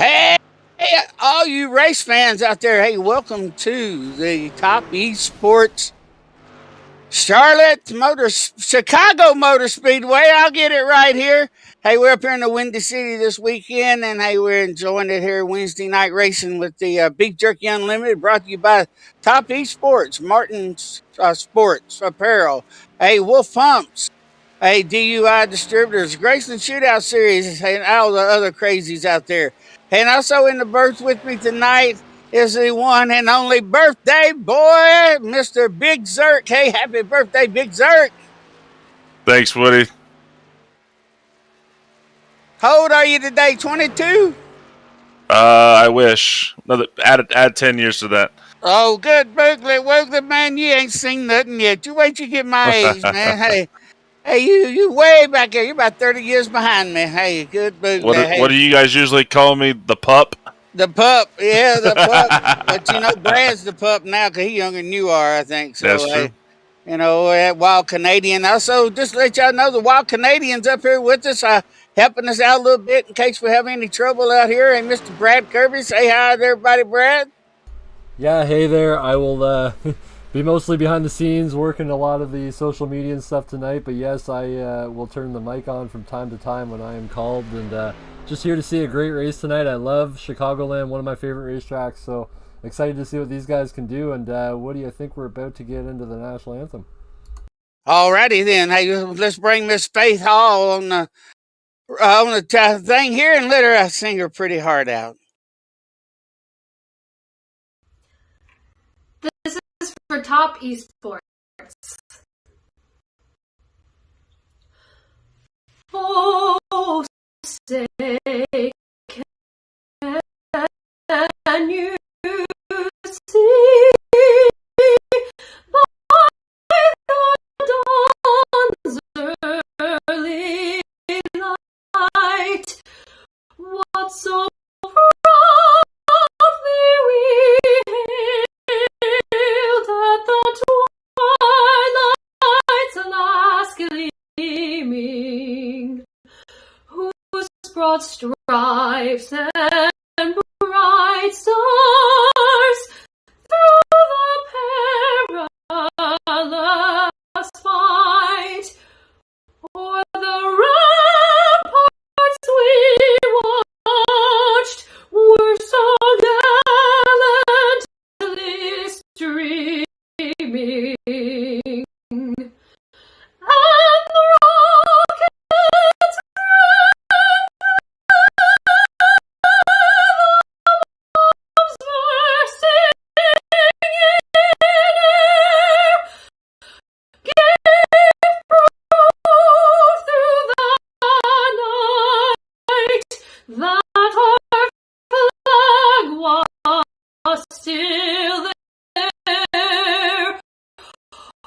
Hey, all you race fans out there, hey, welcome to the Topp eSports Chicago Motor Speedway. I'll get it right here. Hey, we're up here in the Windy City this weekend, and hey, we're enjoying it here Wednesday night racing with the Beef Jerky Unlimited, brought to you by Topp eSports, Martin's Sports Apparel, hey, Wolf Pumps, hey, DUI Distributors, Grayson Shootout Series, and all the other crazies out there. And also in the booth with me tonight is the one and only birthday boy, Mr. Big Zirk. Hey, happy birthday, Big Zirk. Thanks, Woody. How old are you today? 22? I wish. Another add 10 years to that. Oh, good, Boogly, man. You ain't seen nothing yet. You wait till you get my age, man. Hey, you way back there. You're about 30 years behind me. Hey, good Boogly. What do you guys usually call me? The pup? The pup, yeah, the pup. But you know, Brad's the pup now because he's younger than you are, I think. So, That's true. You know, that Wild Canadian. Also, just to let y'all know, the Wild Canadian's up here with us, helping us out a little bit in case we have any trouble out here. And Mr. Brad Kirby, say hi to everybody, Brad. Yeah, hey there. I will be mostly behind the scenes working a lot of the social media and stuff tonight. But yes, I will turn the mic on from time to time when I am called. And just here to see a great race tonight. I love Chicagoland, one of my favorite racetracks. So excited to see what these guys can do. And Woody, I think we're about to get into the national anthem. Alrighty then. Hey, let's bring Miss Faith Hall on the thing here and let her sing her pretty heart out. This is for Topp eSports. Oh, say, can you see by the dawn's early light what so proudly we hailed at the twilight's last gleaming, whose broad stripes and bright stars through the perilous fight o'er the ramparts we watched were so gallantly streaming, and the rockets that our flag was still there.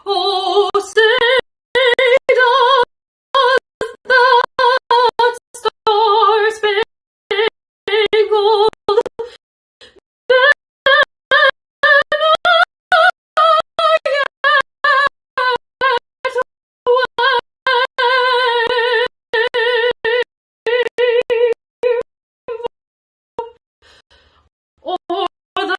Oh, say does that star-spangled or the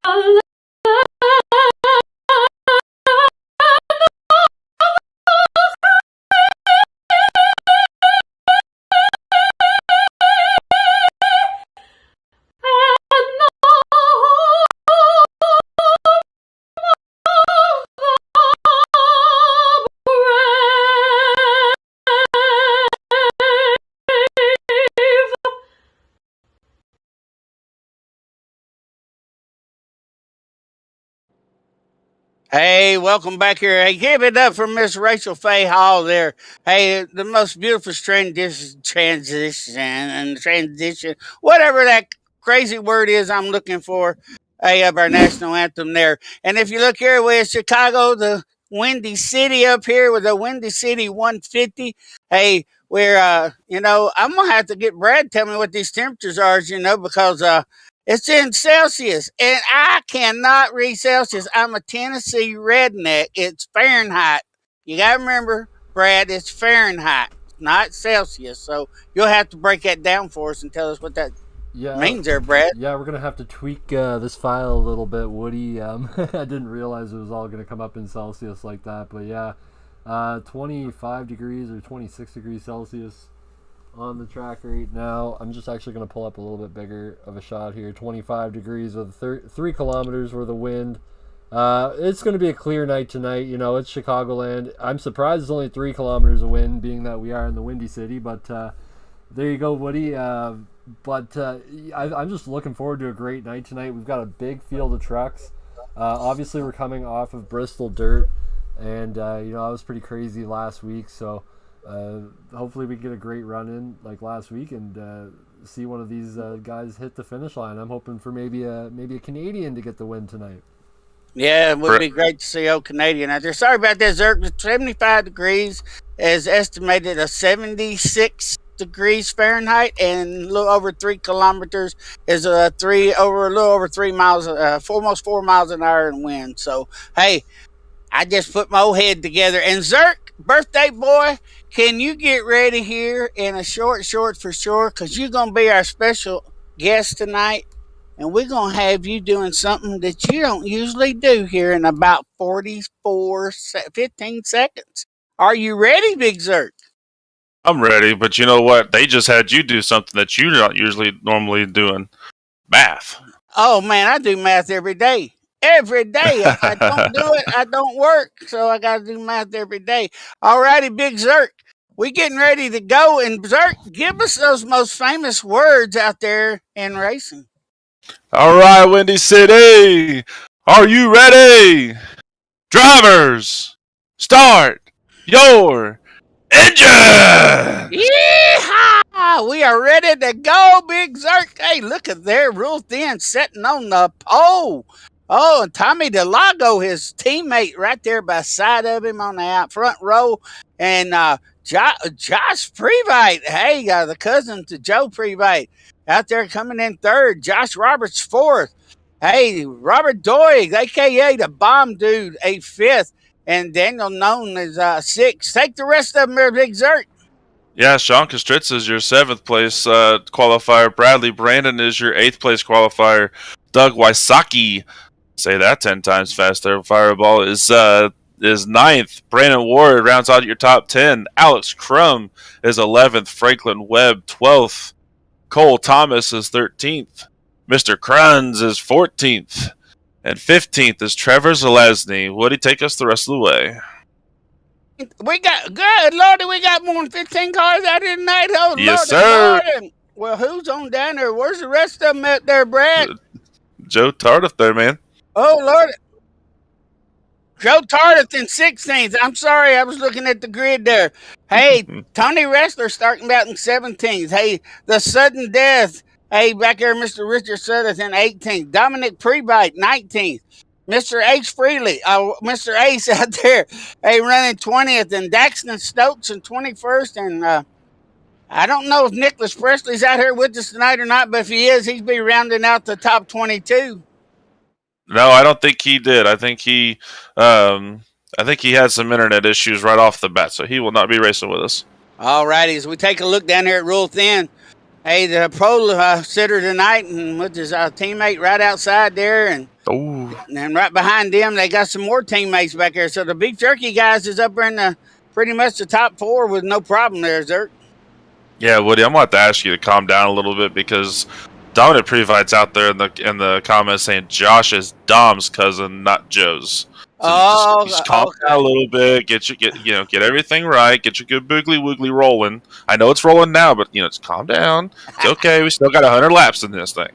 Hey, welcome back here. Hey, give it up for Miss Rachel Faye Hall there. Hey, the most beautiful transition, whatever that crazy word is I'm looking for. Hey, of our national anthem there. And if you look here, we're in Chicago, the Windy City up here with the Windy City 150. Hey, we're, I'm going to have to get Brad to tell me what these temperatures are, because it's in Celsius, and I cannot read Celsius. I'm a Tennessee redneck. It's Fahrenheit. You got to remember, Brad, it's Fahrenheit, not Celsius. So you'll have to break that down for us and tell us what that means there, Brad. Yeah, we're gonna have to tweak this file a little bit, Woody. I didn't realize it was all gonna come up in Celsius like that, but yeah, 25 degrees or 26 degrees Celsius on the track right now. I'm just actually gonna pull up a little bit bigger of a shot here. 25 degrees with 3 kilometers worth of wind. It's going to be a clear night tonight. You know, it's Chicagoland. I'm surprised it's only 3 kilometers of wind, being that we are in the Windy City. But there you go, Woody. I'm just looking forward to a great night tonight. We've got a big field of trucks. Obviously, we're coming off of Bristol Dirt, and you know, I was pretty crazy last week. So hopefully, we get a great run in like last week and see one of these guys hit the finish line. I'm hoping for maybe a Canadian to get the win tonight. Yeah, it would be great to see old Canadian out there. Sorry about that, Zirkle. 75 degrees is estimated a 76 degrees Fahrenheit, and a little over 3 kilometers is a little over 3 miles, almost 4 miles an hour in wind. So, hey, I just put my old head together. And Zirk, birthday boy, can you get ready here in a short for sure? Because you're going to be our special guest tonight. And we're going to have you doing something that you don't usually do here in about 15 seconds. Are you ready, Big Zirk? I'm ready, but you know what? They just had you do something that you're not normally doing. Math. Oh, man, I do math every day. Every day. If I don't do it, I don't work. So I got to do math every day. All righty, Big Zirk. We getting ready to go. And Zirk, give us those most famous words out there in racing. All right, Windy City. Are you ready? Drivers, start your engine! Yeehaw! We are ready to go, Big Zirk. Hey, look at there, real thin, sitting on the pole. Oh, and Tommy DeLago, his teammate, right there by side of him on the out front row. And Josh Previte, hey, the cousin to Joe Previte, out there coming in third. Josh Roberts fourth. Hey, Robert Doig, a.k.a. the Bomb Dude, a fifth. And Daniel known as sixth. Take the rest of them there, Big Zirk. Yeah, Sean Kostritz is your 7th place qualifier. Bradley Brandon is your 8th place qualifier. Doug Wysocki, say that 10 times fast there, Fireball, is 9th. Brandon Ward rounds out your top 10. Alex Crum is 11th. Franklin Webb, 12th. Cole Thomas is 13th. Mr. Kranz is 14th. And 15th is Trevor Zelazny. Would he take us the rest of the way? We got, good Lordy, we got more than 15 cars out here tonight. Oh, Yes, Lordy, sir. Lordy. Well, who's on down there? Where's the rest of them out there, Brad? Joe Tardif there, man. Oh, Lordy. Joe Tardif in 16th. I'm sorry, I was looking at the grid there. Hey, Tony Ressler starting about in 17th. Hey, the sudden death. Hey, back there, Mr. Richard Suddeth in 18th. Dominic Prebite, 19th. Mr. Ace Freely, Mr. Ace out there, hey, running 20th. And Daxton Stokes in 21st. And I don't know if Nicholas Presley's out here with us tonight or not, but if he is, he's be rounding out the top 22. No, I don't think he did. I think he had some internet issues right off the bat, so he will not be racing with us. All righty, as we take a look down here at Rule Thin, hey, the pro sitter tonight, and with his teammate right outside there, and right behind them, they got some more teammates back there. So the Big Jerky guys is up there in pretty much the top 4 with no problem there, Zirk. Yeah, Woody, I'm going to have to ask you to calm down a little bit because Dominic Previte's out there in the comments saying Josh is Dom's cousin, not Joe's. So just calm down a little bit. Get everything right. Get your good boogly woogly rolling. I know it's rolling now, but just calm down. It's okay. We still got 100 laps in this thing.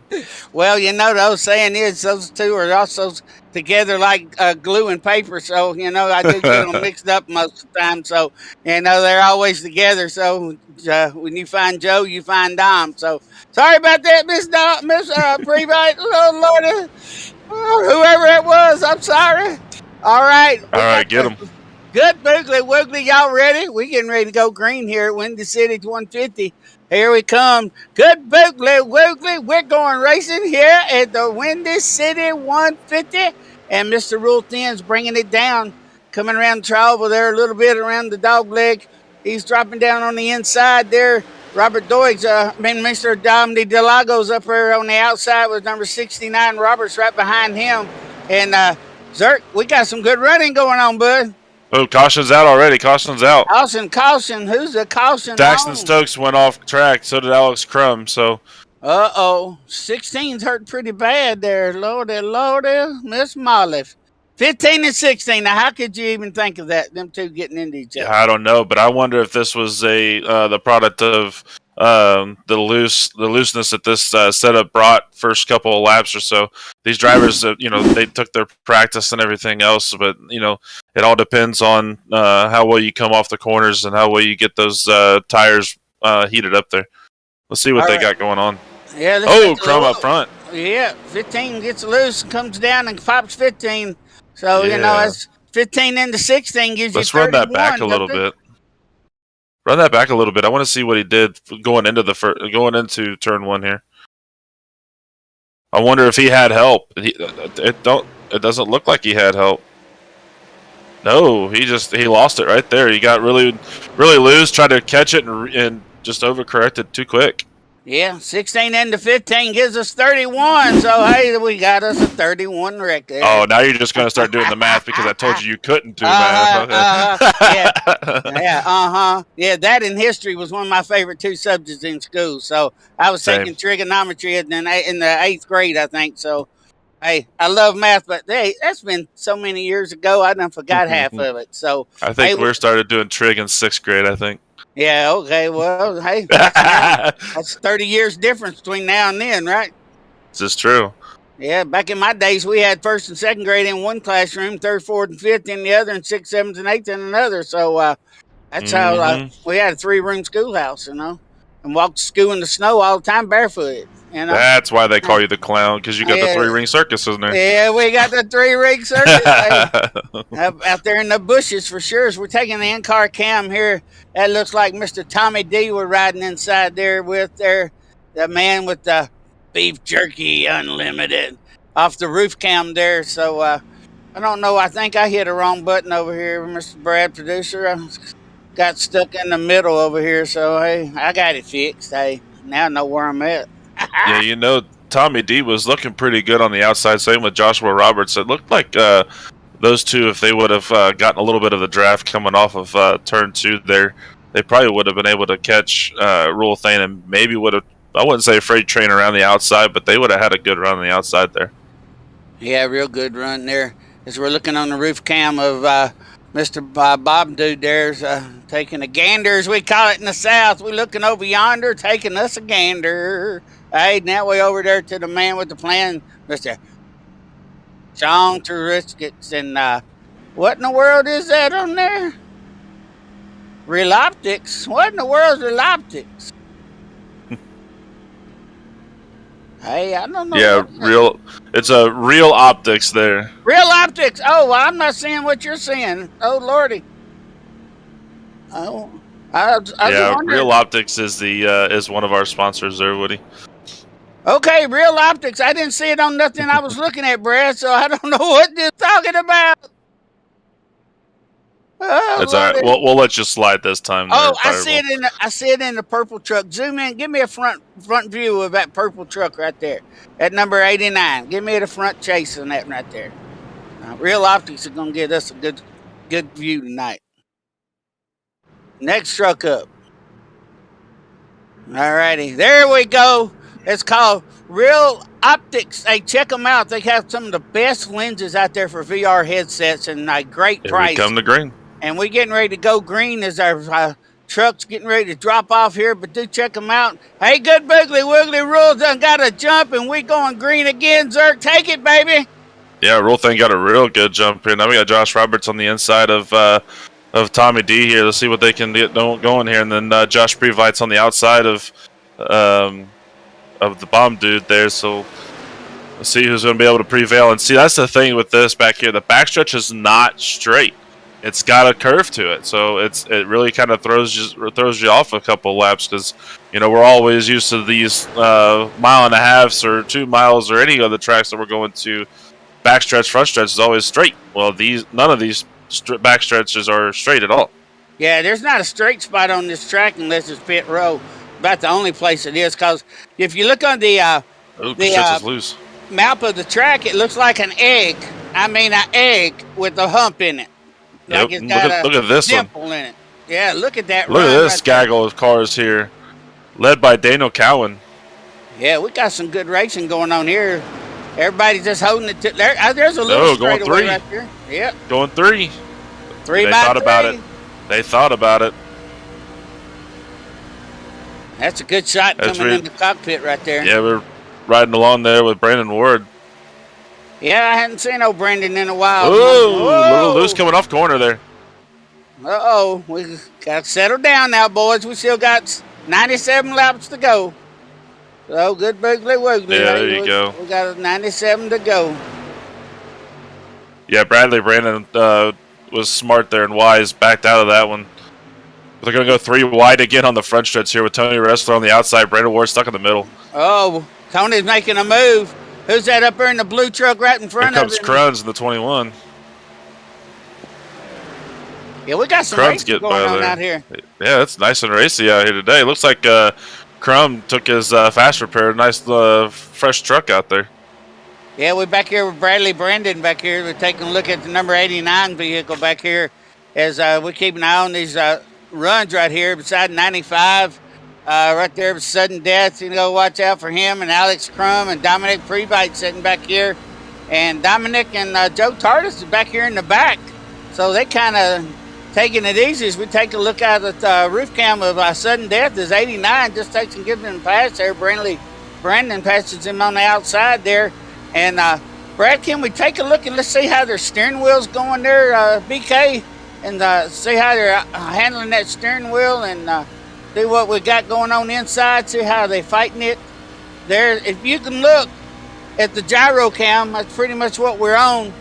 Well, the old saying is those two are also together like glue and paper. So I do get them mixed up most of the time. So they're always together. So when you find Joe, you find Dom. So sorry about that, Miss Previte. Oh, Lord, whoever it was, I'm sorry. All right. Get them. Good boogly woogly. Y'all ready? We getting ready to go green here at Windy City 150. Here we come. Good boogly woogly. We're going racing here at the Windy City 150. And Mr. Rule Thin's bringing it down. Coming around the trial over there a little bit around the dog leg. He's dropping down on the inside there. Robert Doig's, Mr. Dominic Delago's up there on the outside with number 69. Robert's right behind him. And Zirk, we got some good running going on, bud. Oh, caution's out already. Caution's out. Caution. Who's the caution? Jackson Stokes went off track. So did Alex Crum. So. 16's hurt pretty bad there. Lordy, Miss Molly. 15 and 16. Now, how could you even think of that? Them two getting into each other. I don't know, but I wonder if this was the product of the looseness that this setup brought first couple of laps or so. These drivers, they took their practice and everything else, but it all depends on how well you come off the corners and how well you get those tires heated up there. Let's see what they got going on. Yeah. Crum up front. Yeah, 15 gets loose, comes down and pops 15. So, it's 15 into 16 gives Let's you 31. run that back a little bit. Run that back a little bit. I want to see what he did going into turn one here. I wonder if he had help. It doesn't look like he had help. No, he lost it right there. He got really, really loose, tried to catch it and just overcorrected too quick. Yeah, 16 into 15 gives us 31. So, hey, we got us a 31 wreck there. Oh, now you're just going to start doing the math because I told you couldn't do math. Yeah, that in history was one of my favorite two subjects in school. So, I was taking trigonometry in the 8th grade, I think. So, hey, I love math, but hey, that's been so many years ago, I done forgot half of it. So, I think we started doing trig in 6th grade, I think. Yeah, okay, well, hey, that's 30 years difference between now and then, right? This is true. Yeah, back in my days, we had 1st and 2nd grade in one classroom, 3rd, 4th, and 5th in the other, and 6th, 7th, and 8th in another. So that's how we had a 3-room schoolhouse, and walked to school in the snow all the time barefoot. That's why they call you the clown, because you got the 3-ring circus, isn't there? Yeah, we got the 3-ring circus out there in the bushes for sure. As we're taking the in-car cam here, that looks like Mr. Tommy D. We're riding inside there with the man with the beef jerky unlimited off the roof cam there. So I don't know. I think I hit a wrong button over here, Mr. Brad, producer. I got stuck in the middle over here. So, hey, I got it fixed. Hey, now I know where I'm at. Yeah, Tommy D was looking pretty good on the outside. Same with Joshua Roberts. It looked like those two, if they would have gotten a little bit of the draft coming off of turn 2 there, they probably would have been able to catch Rule Thane and maybe would have, I wouldn't say freight train around the outside, but they would have had a good run on the outside there. Yeah, real good run there. As we're looking on the roof cam of Mr. Bob Dude there's taking a gander, as we call it in the South. We're looking over yonder, taking us a gander. Hey, now we over there to the man with the plan, Mr. Sean Turiskits. And what in the world is that on there? Real Optics? What in the world is Real Optics? Hey, I don't know. Yeah, it's a Real Optics there. Real Optics. Oh, well, I'm not seeing what you're seeing. Oh, Lordy. Oh, Real Optics is one of our sponsors there, Woody. Okay, Real Optics. I didn't see it on nothing I was looking at, Brad, so I don't know what you're talking about. Oh, it's all right. We'll let you slide this time. Oh, I see it in the purple truck. Zoom in. Give me a front view of that purple truck right there. At number 89. Give me the front chase on that right there. Real Optics are gonna get us a good view tonight. Next truck up. All righty, there we go. It's called Real Optics. Hey, check them out. They have some of the best lenses out there for VR headsets and great price. Here we come to green. And we're getting ready to go green as our truck's getting ready to drop off here. But do check them out. Hey, good Boogly Woogly Rules done got a jump, and we going green again. Zirk, take it, baby. Yeah, Rule Thing got a real good jump here. Now we got Josh Roberts on the inside of Tommy D here. Let's see what they can get going here. And then Josh Previte's on the outside of the bomb dude there. So let's see who's going to be able to prevail. And see, that's the thing with this back here. The backstretch is not straight. It's got a curve to it, so it really kind of throws you off a couple laps because we're always used to these 1.5 or 2 miles or any of the tracks that we're going to. Backstretch, front stretch is always straight. Well, none of these backstretches are straight at all. Yeah, there's not a straight spot on this track unless it's pit row. about the only place it is. Because if you look on the Stritz is loose. map of the track, it looks like an egg. I mean, an egg with a hump in it. Like Yep. it's got Look at this one. dimple in it. Yeah, look at that. Look run at this right there. gaggle of cars here, led by Daniel Cowan. Yeah, we got some good racing going on here. Everybody's just holding it. There's a little going straightaway three. right there. Yep. Going 3. Three They by thought three. about it. They thought about it. That's a good shot That's coming really- in the cockpit right there. Yeah, we're riding along there with Brandon Ward. Yeah, I hadn't seen old Brendan in a while. Oh, little loose coming off corner there. Uh-oh. We got to settle down now, boys. We still got 97 laps to go. So, good boogly woogly. Yeah, there you go. We got 97 to go. Yeah, Brandon was smart there and wise, backed out of that one. They're going to go 3 wide again on the front stretch here with Tony Ressler on the outside. Brandon Ward stuck in the middle. Oh, Tony's making a move. Who's that up there in the blue truck right in front Here of comes him? Kruns in the 21. Yeah, we got some Kruns racing get going by on there. out here. Yeah, it's nice and racy out here today. Looks like Crum took his fast repair. Nice fresh truck out there. Yeah, we're back here with Bradley Brandon back here. We're taking a look at the number 89 vehicle back here as we keep an eye on these runs right here beside 95. Right there with sudden death. You know, watch out for him and Alex Crum and Dominic Previte sitting back here. And Dominic and Joe Tardis is back here in the back. So they kind of taking it easy as we take a look at the roof cam of sudden death as 89 just takes and gives him a pass there. Brandon passes him on the outside there. And Brad, can we take a look and let's see how their steering wheel's going there, BK, and see how they're handling that steering wheel and see what we got going on inside, see how they're fighting it. There, if you can look at the gyro cam, that's pretty much what we're on,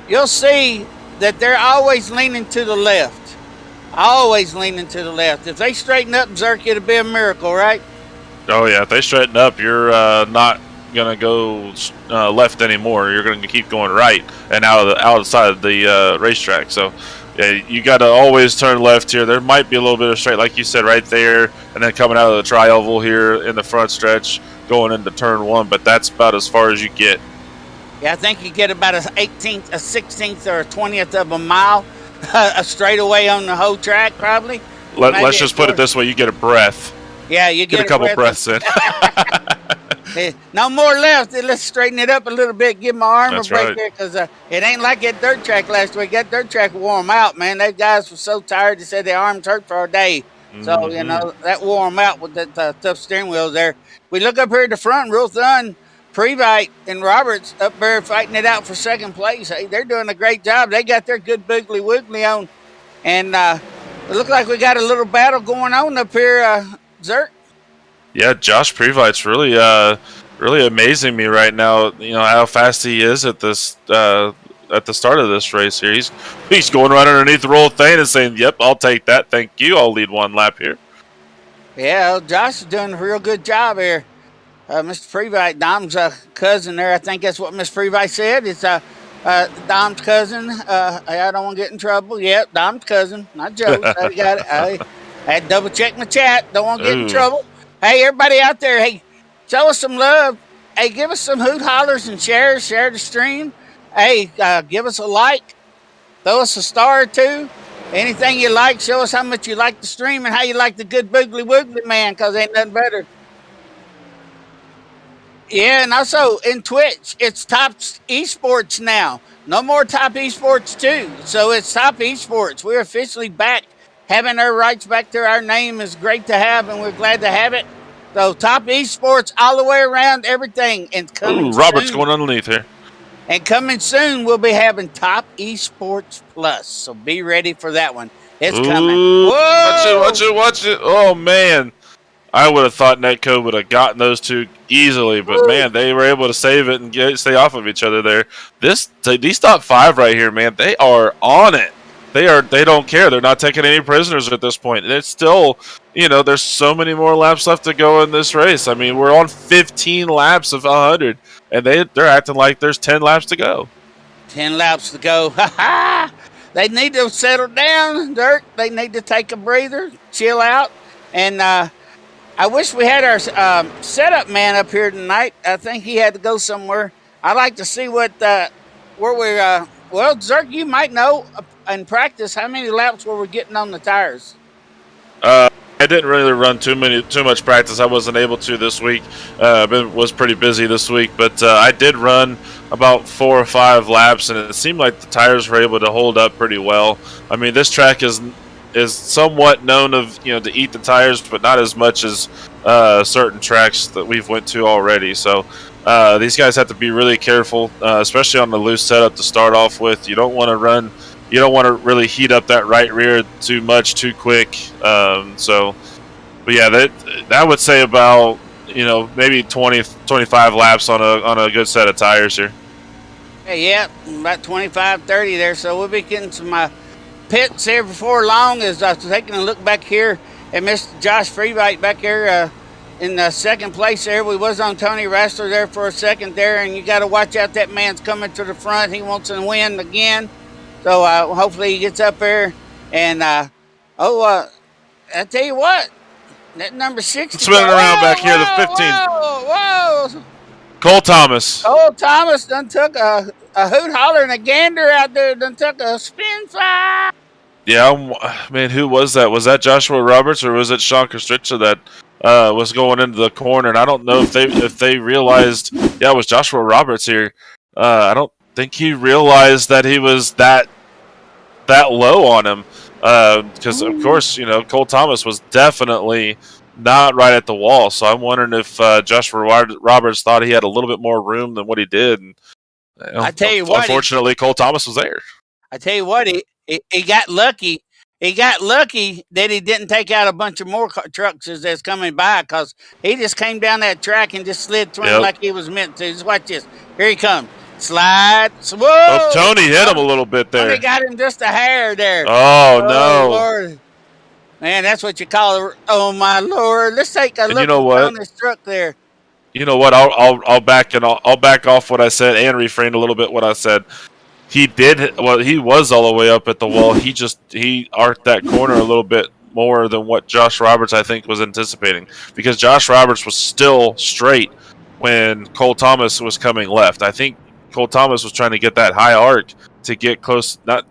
you'll see that they're always leaning to the left. Always leaning to the left. If they straighten up, Zirk, it'll be a miracle, right? Oh, yeah. If they straighten up, you're not going to go left anymore. You're going to keep going right and outside of the racetrack. So, yeah, you got to always turn left here. There might be a little bit of straight, like you said, right there, and then coming out of the tri-oval here in the front stretch, going into turn 1, but that's about as far as you get. Yeah, I think you get about a 18th, a 16th, or a 20th of a mile, a straightaway on the whole track, probably. Let's just put it this way: you get a breath. Yeah, you Get a couple breaths in. No more left. Let's straighten it up a little bit. Give my arm That's a break right. there because it ain't like that dirt track last week. That dirt track wore them out, man. Those guys were so tired. They said their arms hurt for a day. So, you know, that wore them out with that tough steering wheel there. We look up here at the front, real done. Previte and Roberts up there fighting it out for second place. Hey, they're doing a great job. They got their good boogly woogly on. And it looks like we got a little battle going on up here, Zirk. Yeah, Josh Previte's really amazing me right now. You know how fast he is at this at the start of this race here. He's going right underneath the roll thing and saying, "Yep, I'll take that. Thank you. I'll lead one lap here." Yeah, Josh is doing a real good job here. Mr. Previte, Dom's cousin there. I think that's what Miss Previte said. It's Dom's cousin. I don't want to get in trouble. Yep, Dom's cousin, not Joe. So you got it. I had to double check my chat. Don't want to get in trouble. Hey, everybody out there, hey, show us some love. Hey, give us some hoot hollers and share the stream. Hey, give us a like. Throw us a star or two. Anything you like, show us how much you like the stream and how you like the good boogly woogly man, because ain't nothing better. Yeah, and also in Twitch, it's Topp eSports now. No more Topp eSports 2. So it's Topp eSports. We're officially back. Having our rights back to our name is great to have, and we're glad to have it. So Topp eSports all the way around, everything. And coming Robert's soon, going underneath here. And coming soon, we'll be having Topp eSports Plus. So be ready for that one. It's coming. Whoa! Watch it. Oh, man. I would have thought Netcode would have gotten those two easily, but man, they were able to save it and stay off of each other there. These top 5 right here, man, they are on it. They don't care. They're not taking any prisoners at this point. And it's still, you know, there's so many more laps left to go in this race. I mean, we're on 15 laps of 100, and they're acting like there's 10 laps to go. 10 laps to go. Ha ha! They need to settle down, Dirk. They need to take a breather, chill out, and I wish we had our setup man up here tonight. I think he had to go somewhere. I'd like to see what where we're. Well, Zirk, you might know in practice how many laps were we getting on the tires. I didn't really run too much practice. I wasn't able to this week. Was pretty busy this week, but I did run about 4 or 5 laps, and it seemed like the tires were able to hold up pretty well. I mean, this track is somewhat known to eat the tires, but not as much as certain tracks that we've went to already. So these guys have to be really careful, especially on the loose setup to start off with. You don't want to run. You don't want to really heat up that right rear too much too quick. But yeah, that I would say about maybe 20, 25 laps on a good set of tires here. Yeah, about 25, 30 there. So we'll be getting some pits here before long. As I was taking a look back here at Mr. Josh Freebite back here in the second place there. We was on Tony Rassler there for a second there, and you got to watch out. That man's coming to the front. He wants to win again. So hopefully he gets up there. And I tell you what, that number 60. Spinning around back here, the 15th. Whoa. Cole Thomas. Cole Thomas done took a hoot holler and a gander out there. Done took a spin fly. Yeah, man, who was that? Was that Joshua Roberts or was it Sean Kostricha that was going into the corner? And I don't know if they realized. Yeah, it was Joshua Roberts here. I don't think he realized that he was that low on him. Because of course, Cole Thomas was definitely not right at the wall. So I'm wondering if Joshua Roberts thought he had a little bit more room than what he did. And, I tell you what, unfortunately, Cole Thomas was there. I tell you what, he got lucky. He got lucky that he didn't take out a bunch of more trucks as that's coming by, because he just came down that track and just slid through him like he was meant to. Just watch this. Here he comes. Slide. Whoa! Oh, Tony hit him a little bit there. Tony got him just a hair there. Oh no. Lord. Man, that's what you call it. Oh, my Lord. Let's take a look on this truck there. You know what? I'll back off what I said and refrain a little bit what I said. He did. Well, he was all the way up at the wall. He arced that corner a little bit more than what Josh Roberts, I think, was anticipating, because Josh Roberts was still straight when Cole Thomas was coming left. I think Cole Thomas was trying to get that high arc to get close, not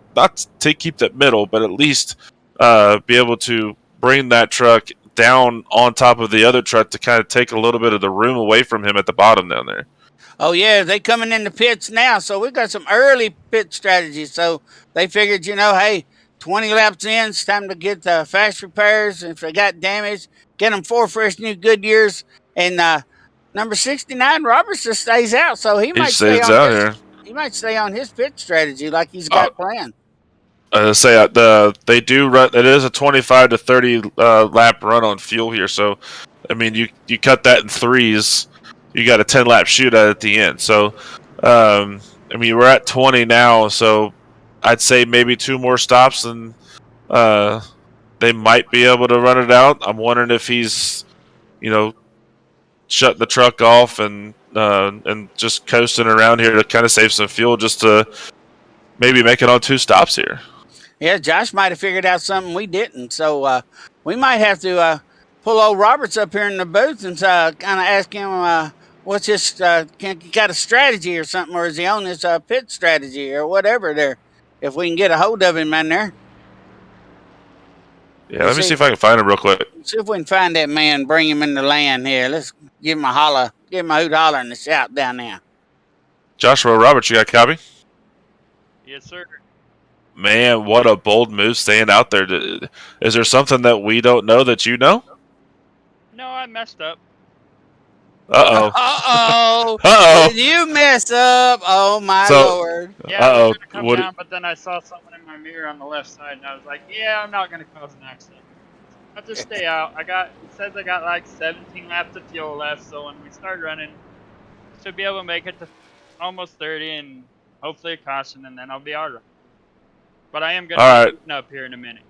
to keep that middle, but at least be able to bring that truck down on top of the other truck to kind of take a little bit of the room away from him at the bottom down there. Oh, yeah, they coming in the pits now, so we've got some early pit strategies. So they figured, hey, 20 laps in, it's time to get fast repairs. If they got damage, get them 4 fresh new Goodyears. And number 69, Roberts just stays out, so he might stay out here. He might stay on his pit strategy like he's got planned. They do run. It is a 25 to 30 lap run on fuel here, so I mean you cut that in threes. You got a 10-lap shootout at the end. So, I mean, we're at 20 now, so I'd say maybe 2 more stops and they might be able to run it out. I'm wondering if he's, shutting the truck off and just coasting around here to kind of save some fuel, just to maybe make it on 2 stops here. Yeah, Josh might have figured out something we didn't, so we might have to pull old Roberts up here in the booth and kind of ask him what's his got a strategy or something, or is he on his pit strategy or whatever there, if we can get a hold of him in there. Yeah, let me see if I can find him real quick. See if we can find that man, bring him in the land here. Let's give him a holler, give him a hoot holler and a shout down there. Joshua Roberts, you got a copy? Yes, sir. Man, what a bold move staying out there. Is there something that we don't know that you know? No, I messed up. Uh-oh. Uh-oh. Uh-oh. Did you mess up? Oh, my Lord. Yeah, I was going to come down, but then I saw someone in my mirror on the left side, and I was like, yeah, I'm not going to cause an accident. I'll just stay out. It says I got like 17 laps of fuel left, so when we start running, should be able to make it to almost 30 and hopefully a caution, and then I'll be all right. But I am going to be up here in a minute.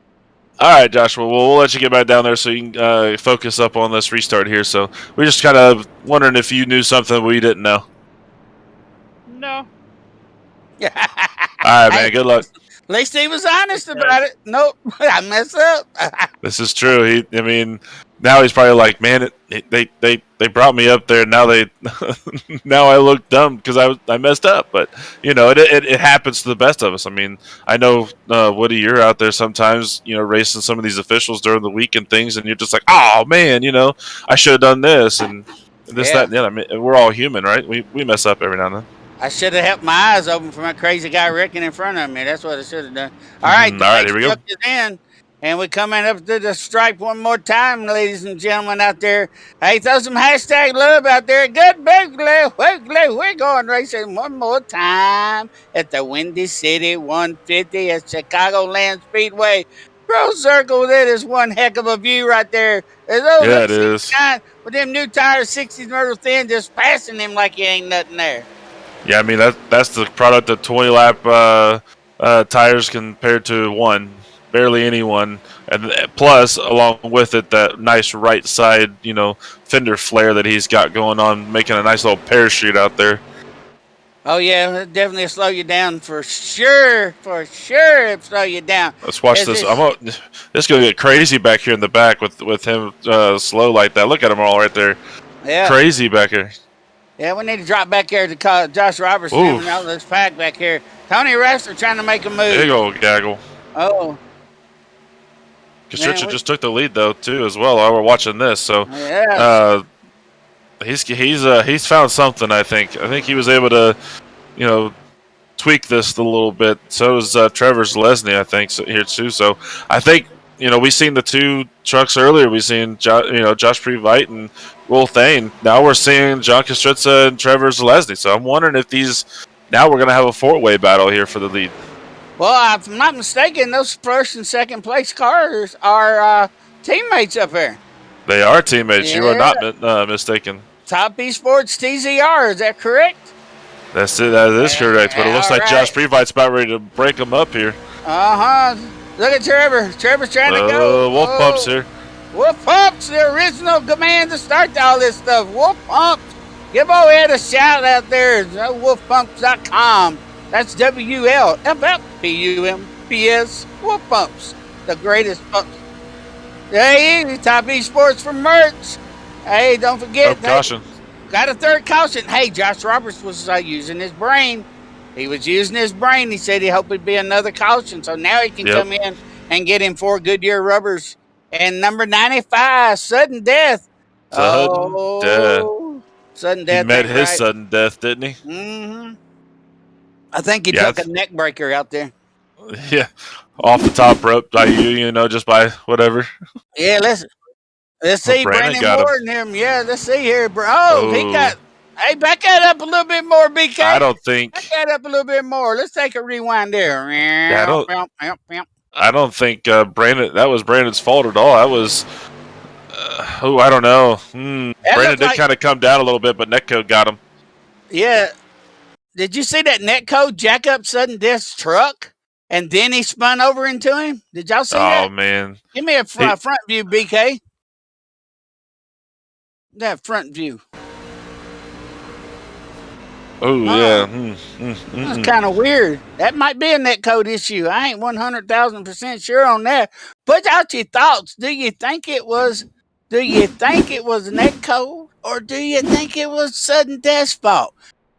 All right, Joshua. Well, we'll let you get back down there so you can focus up on this restart here. So we're just kind of wondering if you knew something we didn't know. No. All right, man. Good luck. At least he was honest about it. Nope, I messed up. This is true. now he's probably like, man, they brought me up there. Now now I look dumb because I messed up. But it happens to the best of us. I mean, I know Woody, you're out there sometimes, racing some of these officials during the week and things, and you're just like, oh man, I should have done this and this, that, and the other. I mean, we're all human, right? We mess up every now and then. I should have helped my eyes open for my crazy guy wrecking in front of me. That's what I should have done. All right, All right, here we go. Is in, and we're coming up to the stripe one more time, ladies and gentlemen out there. Hey, throw some hashtag love out there. Good, we're going racing one more time at the Windy City 150 at Chicagoland Speedway. Bro, Zirkle, that is one heck of a view right there. Yeah, it is. With them new tires, 60s Myrtle Thin, just passing them like you ain't nothing there. Yeah, I mean that's the product of 20 lap tires compared to one, barely anyone, and plus along with it that nice right side fender flare that he's got going on, making a nice little parachute out there. Oh yeah, it'll definitely slow you down for sure. It'll slow you down. Let's watch this. It's gonna get crazy back here in the back with him slow like that. Look at them all right there. Yeah, crazy back here. Yeah, we need to drop back here to call Josh Roberts and all this pack back here. Tony Wrestler trying to make a move. Big old gaggle. Oh. Kastricha just took the lead though too as well while we're watching this. So he's found something. I think he was able to tweak this a little bit. So is Trevor Zalesny, I think, here too. So I think we seen the two trucks earlier. We seen Josh Previte and Will Thane. Now we're seeing John Kastricha and Trevor Zalesny. So I'm wondering if now we're going to have a four-way battle here for the lead. Well, if I'm not mistaken, those first and second place cars are teammates up here. They are teammates. Yeah. You are not mistaken. Topp eSports TZR, is that correct? That's it. That is correct. But it looks like Josh Previte's about ready to break them up here. Look at Trevor. Trevor's trying to go. Wolf Pumps here. Wolf Pumps, the original command to start all this stuff. Wolf Pumps. Give Ed a shout out there. wolfpumps.com. That's WLFFPUMPS. Wolf Pumps. The greatest pumps. Hey, Topp eSports for merch. Hey, don't forget. Caution. Got a third caution. Hey, Josh Roberts was using his brain. He was using his brain. He said he hoped it'd be another caution. So now he can come in and get him 4 Goodyear rubbers. And number 95, Sudden Death. Sudden Death. He met his sudden death, didn't he? Mm-hmm. I think he took a neck breaker out there. Yeah. Off the top rope by just by whatever. Yeah, let's see Brandon Moore and him. Yeah, let's see here, bro. He got... Hey, back that up a little bit more, BK. I don't think... Back that up a little bit more. Let's take a rewind there. Yeah, I don't think Brandon... That was Brandon's fault at all. That was... I don't know. Brandon did kind of come down a little bit, but Netcode got him. Yeah. Did you see that Netcode jack up Sudden Death's truck? And then he spun over into him? Did y'all see that? Oh, man. Give me a front view, BK. That front view. Oh, yeah. That's kind of weird. That might be a netcode issue. I ain't 100,000% sure on that. Put out your thoughts. Do you think it was netcode, or do you think it was Sudden Death's fault?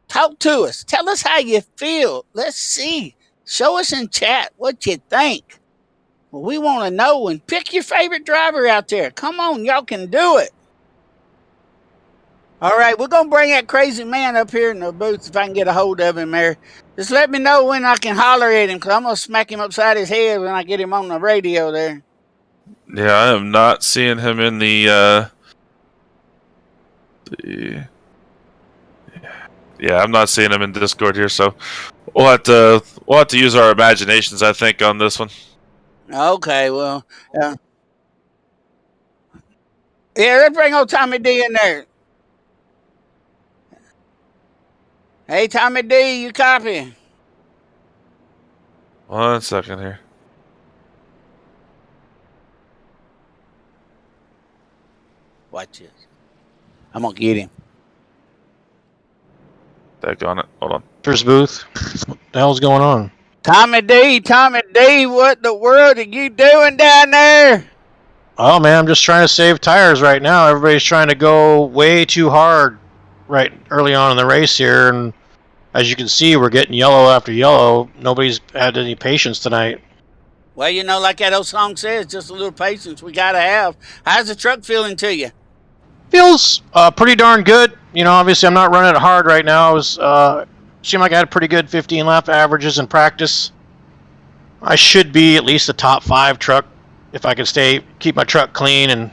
Talk to us. Tell us how you feel. Let's see. Show us in chat what you think. Well, we want to know, and pick your favorite driver out there. Come on, y'all can do it. All right, we're going to bring that crazy man up here in the booth if I can get a hold of him there. Just let me know when I can holler at him, because I'm going to smack him upside his head when I get him on the radio there. Yeah, I am not seeing him in the... Yeah, I'm not seeing him in Discord here, so we'll have to use our imaginations, I think, on this one. Okay, well... Yeah, let's bring old Tommy D in there. Hey, Tommy D, you copy? 1 second here. Watch this. I'm going to get him. Back on it. Hold on. First booth. What the hell's going on? Tommy D, what the world are you doing down there? Oh man, I'm just trying to save tires right now. Everybody's trying to go way too hard right early on in the race here, and as you can see, we're getting yellow after yellow. Nobody's had any patience tonight. Well, you know, like that old song says, just a little patience we got to have. How's the truck feeling to you? Feels pretty darn good. You know, obviously I'm not running it hard right now. I was seemed like I had pretty good 15 lap averages in practice. I should be at least a top 5 truck if I can keep my truck clean and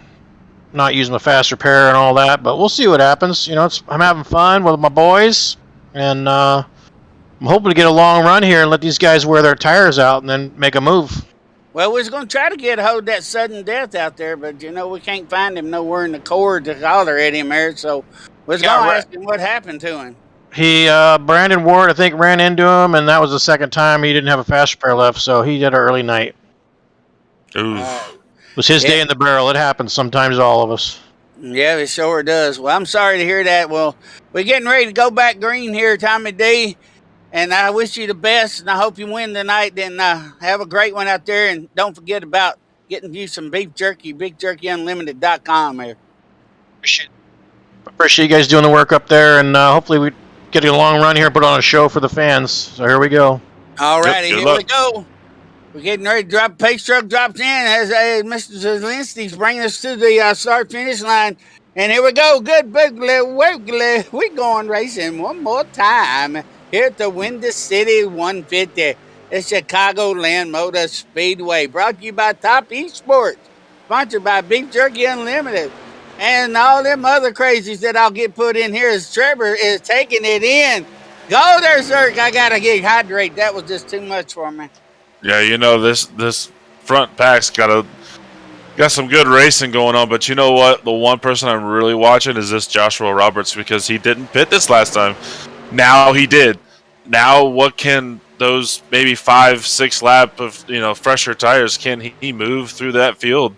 not use my fast repair and all that. But we'll see what happens. You know, I'm having fun with my boys, and I'm hoping to get a long run here and let these guys wear their tires out and then make a move. Well, we was going to try to get a hold of that sudden death out there, but, you know, we can't find him nowhere in the cord to holler at him there, so we was going to ask him what happened to him. Brandon Ward, I think, ran into him, and that was the second time he didn't have a fast repair left, so he did an early night. Ooh. It was his day in the barrel. It happens sometimes to all of us. Yeah, it sure does. Well, I'm sorry to hear that. Well, we're getting ready to go back green here, Tommy D, and I wish you the best, and I hope you win tonight. Then have a great one out there, and don't forget about getting you some beef jerky, BigJerkyUnlimited.com here. Appreciate you guys doing the work up there, and hopefully we get a long run here and put on a show for the fans. So here we go. All righty, Good here luck. we go. We're getting ready to drop. Pace truck drops in as Mr. Zelensky's bringing us to the start-finish line. And here we go. Good wiggly, wiggly. We're going racing one more time here at the Windy City 150, the Chicagoland Motor Speedway. Brought to you by Topp eSports. Sponsored by Beef Jerky Unlimited. And all them other crazies that I'll get put in here as Trevor is taking it in. Go there, Zirk. I got to get hydrated. That was just too much for me. Yeah, you know, this front pack's got some good racing going on, but you know what? The one person I'm really watching is this Joshua Roberts, because he didn't pit this last time. Now he did. Now what can those maybe 5-6 lap of, you know, fresher tires, can he move through that field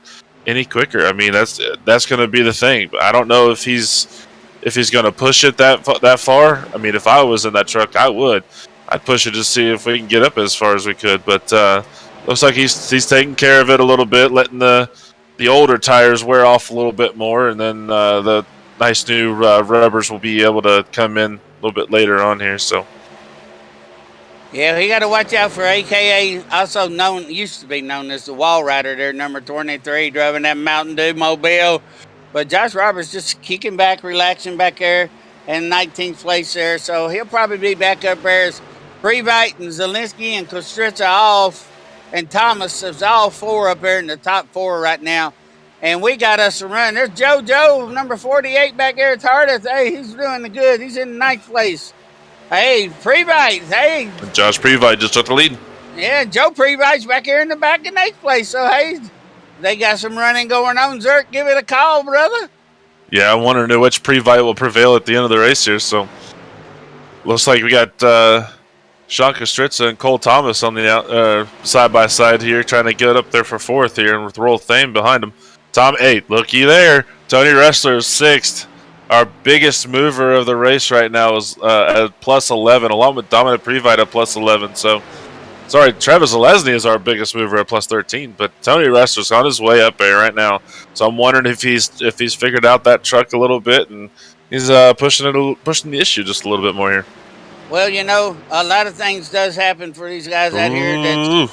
any quicker? I mean, that's going to be the thing. But I don't know if he's going to push it that far. I mean, if I was in that truck, I would. I'd push it to see if we can get up as far as we could. But looks like he's taking care of it a little bit, letting the older tires wear off a little bit more, and then the nice new rubbers will be able to come in a little bit later on here. So. Yeah, he got to watch out for AKA, also used to be known as the Wall Rider there, number 23, driving that Mountain Dew Mobile. But Josh Roberts just kicking back, relaxing back there, and 19th place there. So he'll probably be back up there as Previte and Zelensky and Kostritza and Thomas is all 4 up there in the top 4 right now. And we got us a run. There's JoJo, number 48 back there at Tardif. Hey, he's doing the good. He's in 9th place. Hey, Previte. Hey. Josh Previte just took the lead. Yeah, Joe Previte's back here in the back in 8th place. So, hey, they got some running going on. Zirk, give it a call, brother. Yeah, I want to know which Previte will prevail at the end of the race here. So, looks like we got Sean Kostritza and Cole Thomas on the side-by-side here, trying to get up there for 4th here, and with Roll Thame behind him. Tom 8, looky there. Tony Ressler is 6th. Our biggest mover of the race right now is at plus 11, along with Dominic Previte at plus 11. So, sorry, Travis Zelesny is our biggest mover at plus 13, but Tony Ressler's on his way up there right now. So I'm wondering if he's figured out that truck a little bit, and he's pushing the issue just a little bit more here. Well, you know, a lot of things does happen for these guys out here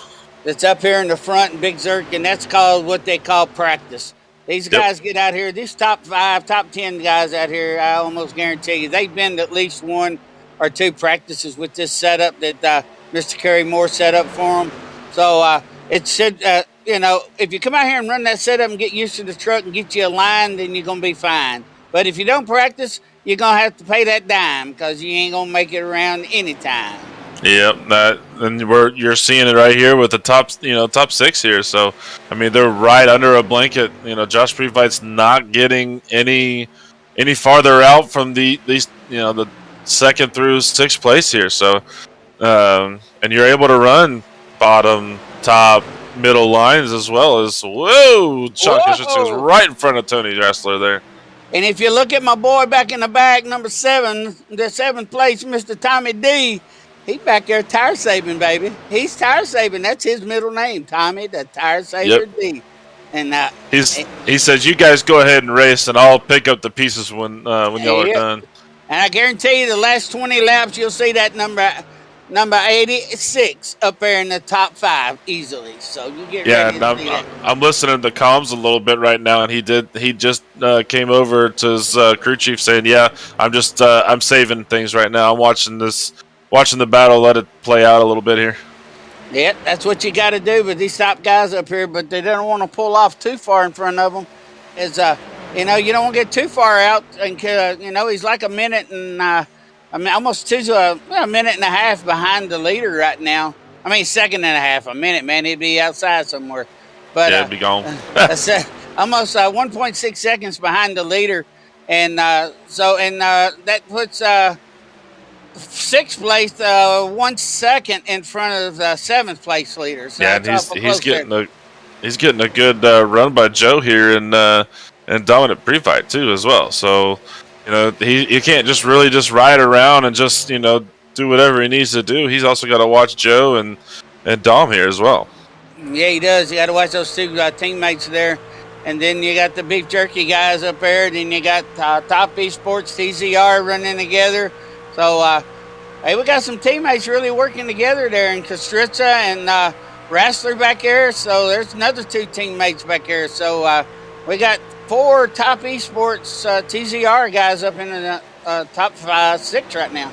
that's up here in the front in Big Zirk, and that's called what they call practice. These guys get out here, these top 5, top 10 guys out here, I almost guarantee you, they've been to at least 1 or 2 practices with this setup that Mr. Kerry Moore set up for them. So it should, you know, if you come out here and run that setup and get used to the truck and get you aligned, then you're going to be fine. But if you don't practice, you're going to have to pay that dime because you ain't going to make it around anytime. Yep, and you're seeing it right here with the top 6 here. So, I mean, they're right under a blanket. You know, Josh Previte's not getting any farther out from the 2nd through 6th place here. So, and you're able to run bottom, top, middle lines as well as Sean Kostritza was right in front of Tony Ressler there. And if you look at my boy back in the back, number 7, the 7th place, Mr. Tommy D, he's back there tire saving, baby. He's tire saving. That's his middle name, Tommy, the tire saver D. And he says, "You guys go ahead and race, and I'll pick up the pieces when y'all are done." And I guarantee you, the last 20 laps, you'll see that number 86 up there in the top 5 easily. So you get ready to see that. I'm listening to comms a little bit right now, and he just came over to his crew chief saying, "Yeah, I'm saving things right now. I'm watching the battle, let it play out a little bit here." Yeah, that's what you got to do with these top guys up here, but they don't want to pull off too far in front of them. Is you don't want to get too far out, and he's like a minute and almost a minute and a half behind the leader right now. I mean, second and a half, a minute, man. He'd be outside somewhere. But yeah, he'd be gone. That's almost 1.6 seconds behind the leader, and that puts. 6th place, 1 second in front of the 7th place leader. So yeah, and he's getting a good run by Joe here and dominant pre-fight too as well. So you can't just ride around and just do whatever he needs to do. He's also got to watch Joe and Dom here as well. Yeah, he does. You got to watch those 2 teammates there. And then you got the Beef Jerky guys up there. Then you got Topp eSports, TZR running together. So, we got some teammates really working together there, and Kostritza and Rassler back there. So there's another 2 teammates back there. So we got 4 Topp eSports TZR guys up in the top 6 right now.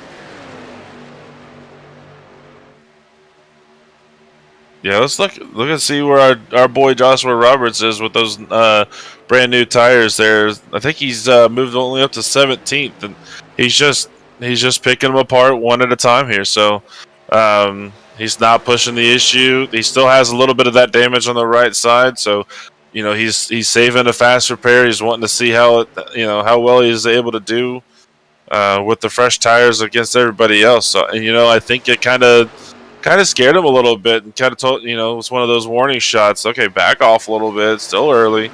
Yeah, let's look and see where our boy Joshua Roberts is with those brand new tires there. I think he's moved only up to 17th, and he's just picking them apart one at a time here. So he's not pushing the issue. He still has a little bit of that damage on the right side. So he's saving a fast repair. He's wanting to see how well he's able to do with the fresh tires against everybody else. So, and I think it kind of scared him a little bit and kind of told it was one of those warning shots. Okay, back off a little bit. It's still early.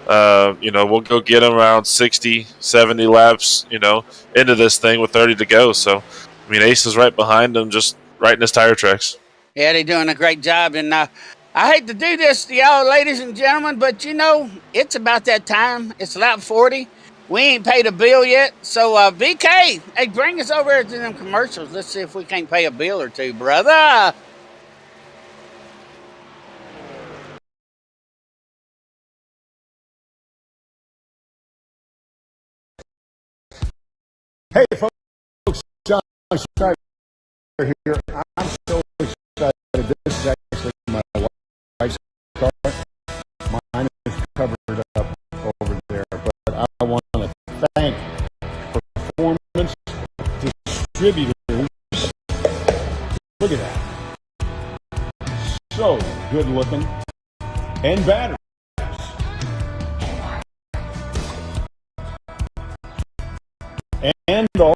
We'll go get him around 60, 70 laps, into this thing with 30 to go. So, Ace is right behind him, just right in his tire tracks. Yeah, they're doing a great job. And I hate to do this to y'all, ladies and gentlemen, but it's about that time. It's lap 40. We ain't paid a bill yet. So, VK, hey, bring us over to them commercials. Let's see if we can't pay a bill or 2, brother. Hey, folks, John Strider here. I'm so excited. This is actually my wife's car. Mine is covered up over there, but I want to thank Performance Distributors. Look at that. So good looking. And batteries. And all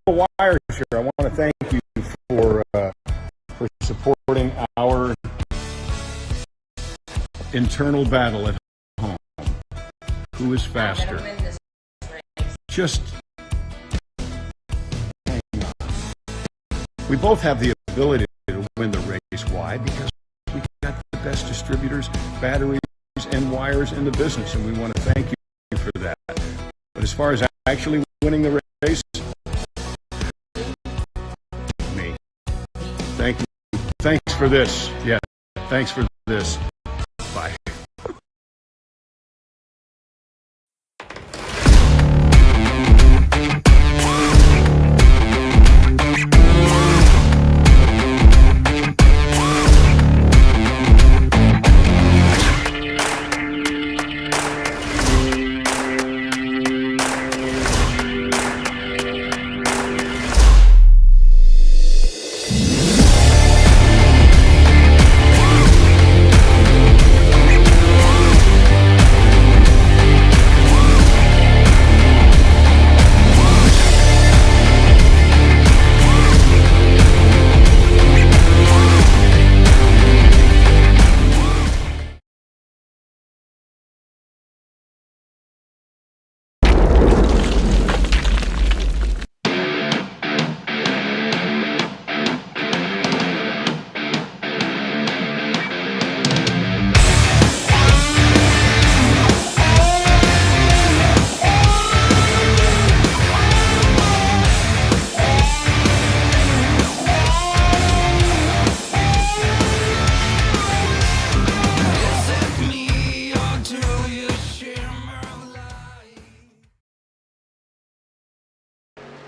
the wires here. I want to thank you for supporting our internal battle at home. Who is faster? Just hang on. We both have the ability to win the race. Why? Because we got the best distributors, batteries, and wires in the business, and we want to thank you for that. But as far as actually winning the race, me. Thank you. Thanks for this. Yeah, thanks for this. Bye.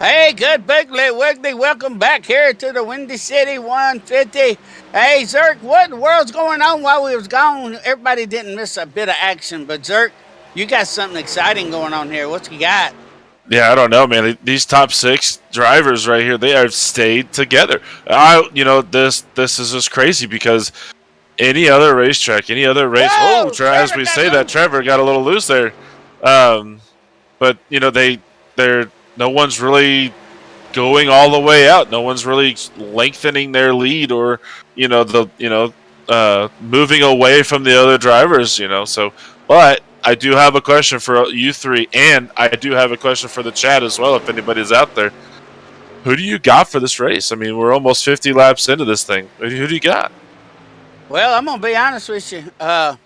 Hey, good Bigly Wiggly. Welcome back here to the Windy City 150. Hey, Zirk, what in the world's going on while we was gone? Everybody didn't miss a bit of action, but Zirk, you got something exciting going on here. What you got? Yeah, I don't know, man. These top 6 drivers right here, they have stayed together. This is just crazy because any other racetrack, any other race. Whoa, As Trevor we got say that, loose. Trevor got a little loose there. But they're no one's really going all the way out. No one's really lengthening their lead or moving away from the other drivers. So, but I do have a question for you three, and I do have a question for the chat as well. If anybody's out there, who do you got for this race? I mean, we're almost 50 laps into this thing. Who do you got? Well, I'm going to be honest with you. I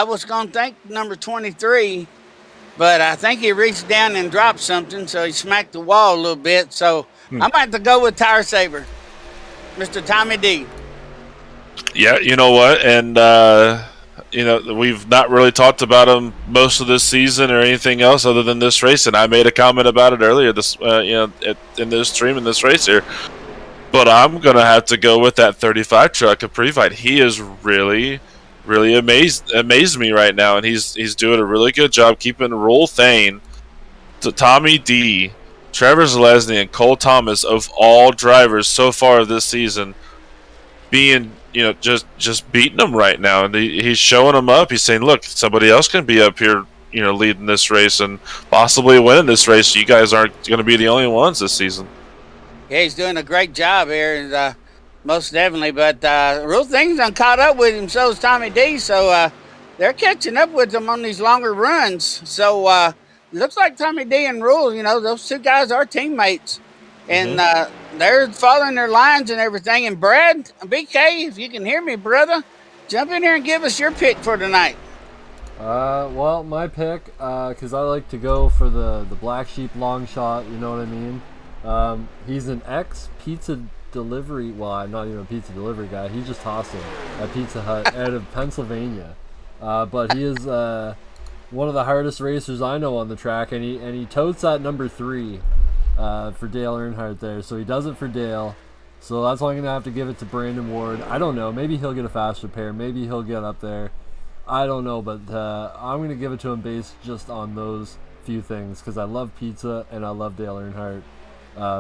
was going to think number 23, but I think he reached down and dropped something, so he smacked the wall a little bit. So I'm going to have to go with Tire Saver, Mr. Tommy D. Yeah, you know what? And, we've not really talked about him most of this season or anything else other than this race. And I made a comment about it earlier in this stream in this race here. But I'm going to have to go with that 35 truck of Previte. He is really, really amazed me right now. And he's doing a really good job keeping Roll Thane to Tommy D, Trevor Zalesny, and Cole Thomas of all drivers so far this season being just beating them right now, and he's showing them up. He's saying, look, somebody else can be up here leading this race and possibly winning this race. You guys aren't going to be the only ones this season. Yeah, he's doing a great job here, and most definitely. But Real Thing's done caught up with him, so is Tommy D. So they're catching up with him on these longer runs. So it looks like Tommy D and Rule, those two guys are teammates. And they're following their lines and everything. And Brad, BK, if you can hear me, brother, jump in here and give us your pick for tonight. Well, my pick, because I like to go for the black sheep long shot, you know what I mean? He's an ex-pizza delivery, well, I'm not even a pizza delivery guy. He's just awesome at Pizza Hut out of Pennsylvania. But he is one of the hardest racers I know on the track, and he totes that number 3. For Dale Earnhardt there. So he does it for Dale. So that's why I'm going to have to give it to Brandon Ward. I don't know. Maybe he'll get a faster pair. Maybe he'll get up there. I don't know. But I'm going to give it to him based just on those few things. Because I love pizza and I love Dale Earnhardt.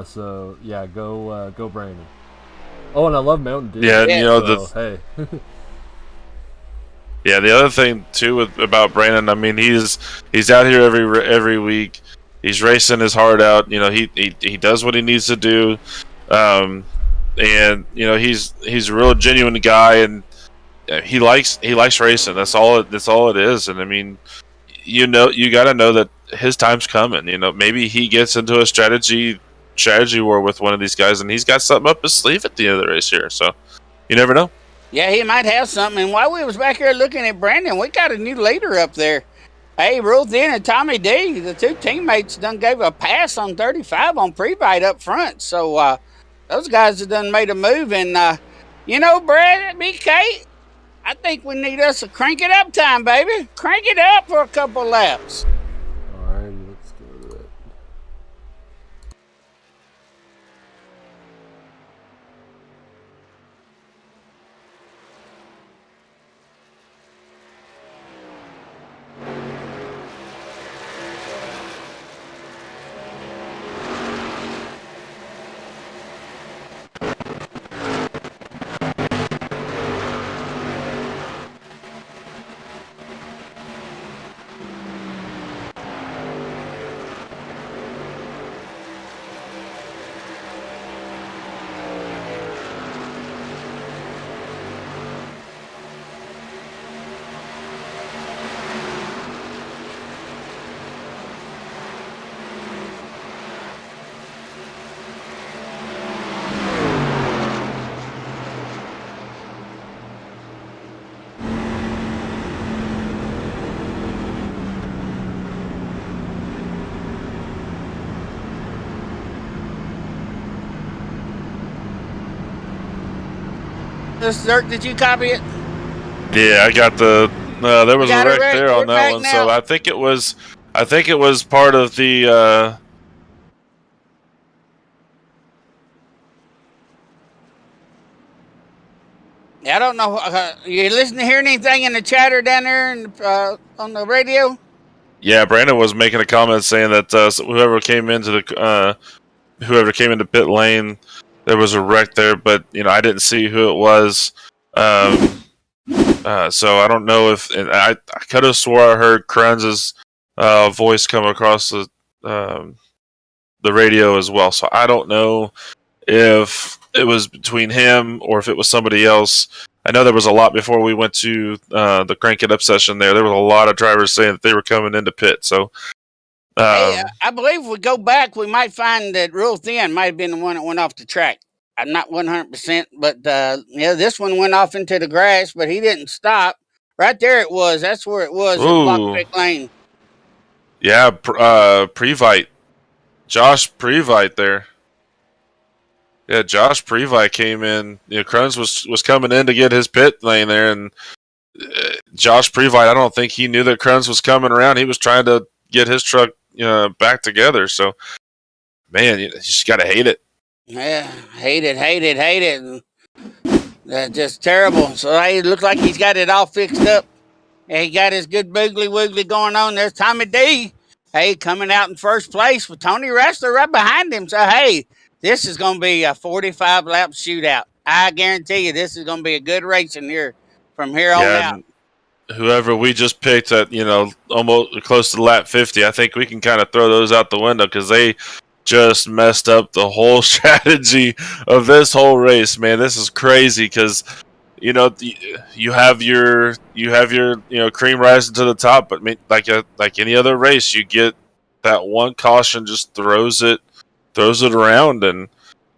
So, yeah, go Brandon. Oh, and I love Mountain Dew. Yeah, hey. Yeah, the other thing, too, about Brandon, I mean, he's out here every week. He's racing his heart out. He does what he needs to do, and he's a real genuine guy, and he likes racing. That's all it is. And I mean, you got to know that his time's coming. Maybe he gets into a strategy war with one of these guys, and he's got something up his sleeve at the end of the race here. So you never know. Yeah, he might have something. And while we was back here looking at Brandon, we got a new leader up there. Hey, Rule Thin and Tommy D, the two teammates done gave a pass on 35 on Previte up front. So those guys have done made a move. And, Brad, BK, I think we need us a crank it up time, baby. Crank it up for a couple laps. Alrighty, let's go to it. Zirk, did you copy it? Yeah, I got the. There was a wreck Rick. there on that one, now. so I think it was part of the. I don't know. You listen to hear anything in the chatter down there on the radio? Yeah, Brandon was making a comment saying that whoever came into pit lane, there was a wreck there, but I didn't see who it was. So I don't know if I could have swore I heard Kranz's voice come across the radio as well. So I don't know if it was between him or if it was somebody else. I know there was a lot before we went to the Crank It Up session there. There was a lot of drivers saying that they were coming into pit. So Hey, I believe if we go back, we might find that Real Thin might have been the one that went off the track. I'm not 100%, but this one went off into the grass, but he didn't stop. Right there it was. That's where it was. It blocked pit lane. Yeah, Previte. Josh Previte there. Yeah, Josh Previte came in. Kruns was coming in to get his pit lane there, and Josh Previte, I don't think he knew that Kruns was coming around. He was trying to get his truck back together. So, man, you just got to hate it. Yeah, hate it. That's just terrible. So it looks like he's got it all fixed up. And he got his good boogly woogly going on. There's Tommy D. Hey, coming out in first place with Tony Wrestler right behind him. So, hey, this is going to be a 45-lap shootout. I guarantee you this is going to be a good racing here from here on out. Whoever we just picked at, almost close to lap 50, I think we can kind of throw those out the window because they just messed up the whole strategy of this whole race, man. This is crazy because you have your cream rising to the top, but like any other race, you get that one caution just throws it around, and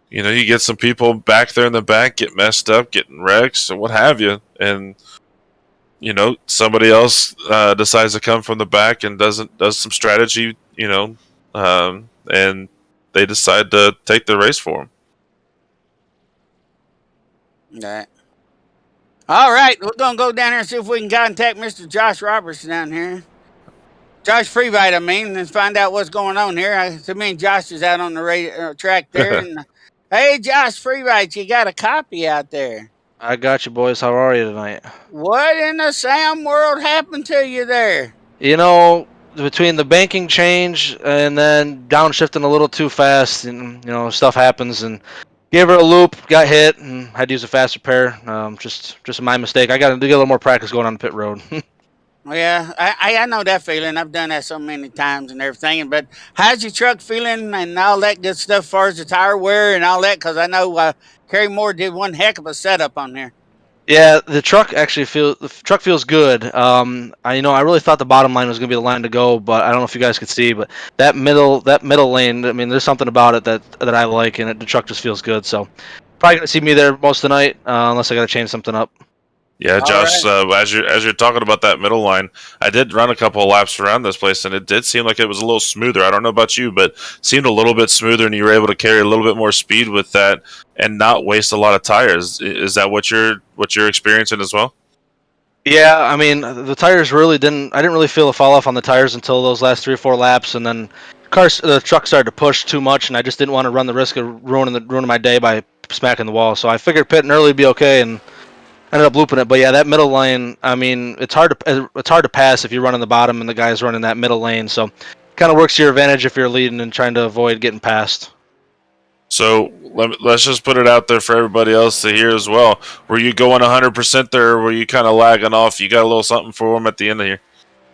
you get some people back there in the back get messed up, getting wrecks and what have you, and somebody else decides to come from the back and does some strategy, and they decide to take the race for them. All right, we're going to go down there and see if we can contact Mr. Josh Roberts down here. Josh Previte, and find out what's going on here. To me, Josh is out on the track there. And, hey, Josh Previte, you got a copy out there. I got you, boys. How are you tonight? What in the Sam world happened to you there? Between the banking change and then downshifting a little too fast, and stuff happens, and gave her a loop, got hit, and had to use a fast repair. Just my mistake. I got to get a little more practice going on the pit road. Yeah, I know that feeling. I've done that so many times and everything. But how's your truck feeling and all that good stuff as far as the tire wear and all that? Because I know Kerry Moore did one heck of a setup on there. Yeah, the truck feels good. I really thought the bottom line was going to be the line to go, but I don't know if you guys could see, but that middle lane, there's something about it that I like, and the truck just feels good. So probably going to see me there most of the night, unless I got to change something up. Yeah, Josh, as you're talking about that middle line, I did run a couple of laps around this place, and it did seem like it was a little smoother. I don't know about you, but it seemed a little bit smoother, and you were able to carry a little bit more speed with that and not waste a lot of tires. Is that what you're experiencing as well? Yeah, the tires I didn't really feel a fall off on the tires until those last 3 or 4 laps, and then the truck started to push too much, and I just didn't want to run the risk of ruining my day by smacking the wall. So I figured pitting early would be okay, and ended up looping it. But yeah, that middle lane, it's hard to pass if you're running the bottom and the guy's running that middle lane. So kind of works to your advantage if you're leading and trying to avoid getting passed. So let's just put it out there for everybody else to hear as well. Were you going 100% there, or were you kind of lagging off? You got a little something for them at the end of here?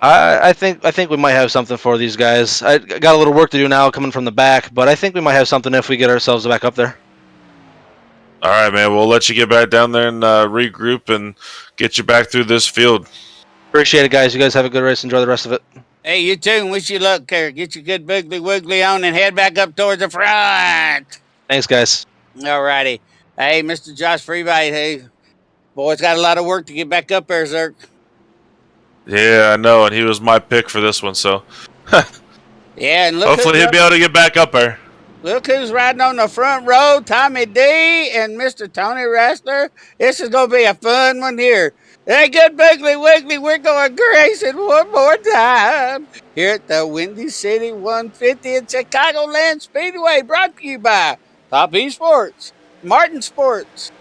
I think we might have something for these guys. I got a little work to do now coming from the back, but I think we might have something if we get ourselves back up there. All right, man. We'll let you get back down there and regroup and get you back through this field. Appreciate it, guys. You guys have a good race. Enjoy the rest of it. Hey, you too. And wish you luck, Kerry. Get your good boogly woogly on and head back up towards the front. Thanks, guys. All righty. Hey, Mr. Josh Freebite. Hey, boy's got a lot of work to get back up there, Zirk. Yeah, I know. And he was my pick for this one, so. Yeah, and look. Hopefully he'll be able to get back up there. Look who's riding on the front row, Tommy D and Mr. Tony Wrestler. This is going to be a fun one here. Hey, good Biggly Wiggly, we're going racing one more time here at the Windy City 150 at Chicagoland Speedway, brought to you by Topp eSports, Martin Sports,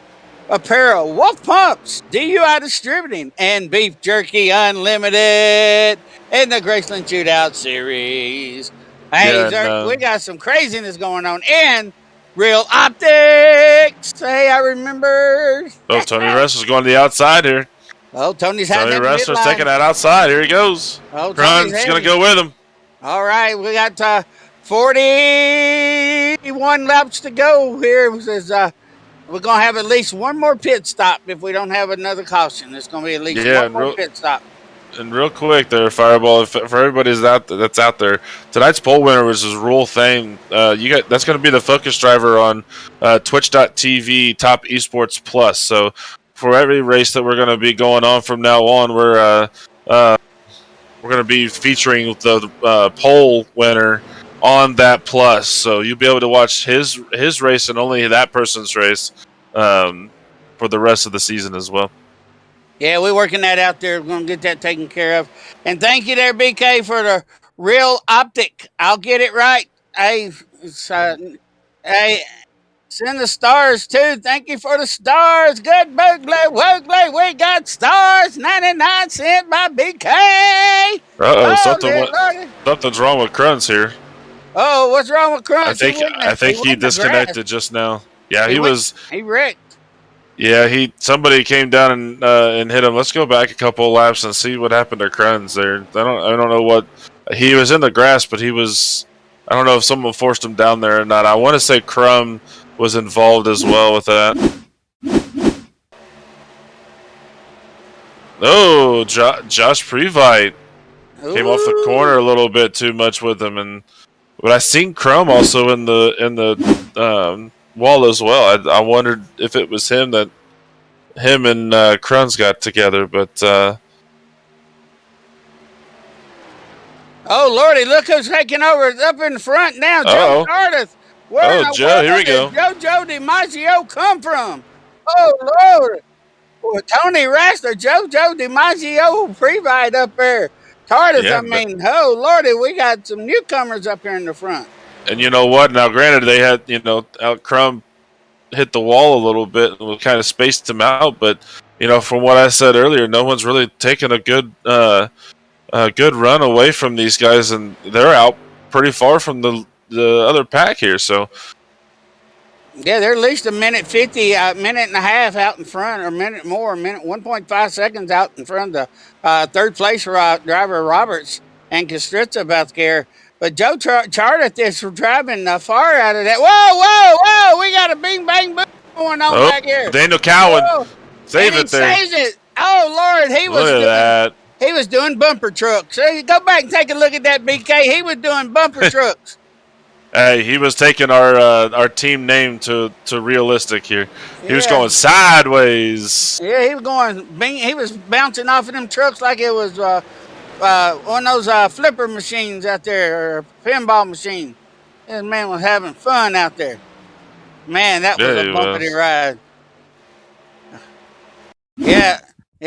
Apparel, Wolf Pumps, DUI Distributing, and Beef Jerky Unlimited in the Graceland Shootout Series. Hey, Yeah, Zirk, we got some craziness going on. And Real Optics. Hey, I remember. Oh, Tony Wrestler's going to the outside here. Oh, Tony's hiding Tony in the Wrestler's midline. taking that outside. Here he goes. Oh, Grun's Tony's going to heavy. go with him. All right, we got 41 laps to go here. We're going to have at least one more pit stop if we don't have another caution. It's going to be at least one more pit stop. And real quick there, Fireball, for everybody that's out there, tonight's pole winner was his Rule Thane. That's going to be the focus driver on Twitch.tv Topp eSports Plus. So for every race that we're going to be going on from now on, we're going to be featuring the pole winner on that plus. So you'll be able to watch his race and only that person's race for the rest of the season as well. Yeah, we're working that out there. We're going to get that taken care of. And thank you there, BK, for the Real Optic. I'll get it right. Hey, hey, send the stars, too. Thank you for the stars. Good Woodley. We got stars. 99 cents by BK. Something's wrong with Cruns here. Oh, what's wrong with Crunch? I think he disconnected just now. Yeah, he wrecked. Yeah, somebody came down and hit him. Let's go back a couple of laps and see what happened to Cruns there. I don't know what he was in the grass, but I don't know if someone forced him down there or not. I want to say Crumb was involved as well with that. Oh, Josh Previte came off the corner a little bit too much with him, but I seen Crumb also in the wall as well. I wondered if it was him and Cruns got together, but oh lordy, look who's taking over up in the front now. Joe Tardif. Joe, here we go. Joe DiMaggio come from? Oh lord. Well, Tony Rassler, Joe DiMaggio Previte up there. Tardif, oh lordy, we got some newcomers up here in the front. And you know what? Now, granted, they had, Crumb hit the wall a little bit and kind of spaced him out. But, from what I said earlier, no one's really taken a good run away from these guys, and they're out pretty far from the other pack here. So, yeah, they're at least a minute 50, minute and a half out in front, or a minute more, 1.5 seconds out in front of the third place driver Roberts and Kastritza back there. But Joe Tardif is driving far out of that. Whoa! We got a bing bang boom going on back here. Daniel Cowan, save it there. Saves it. Oh Lord, he was doing bumper trucks. So you go back and take a look at that, BK. He was doing bumper trucks. Hey, he was taking our team name to realistic here. He was going sideways. Yeah, he was going. He was bouncing off of them trucks like it was one of those flipper machines out there, or a pinball machine. This man was having fun out there. Man, that was a bumpity ride. Yeah,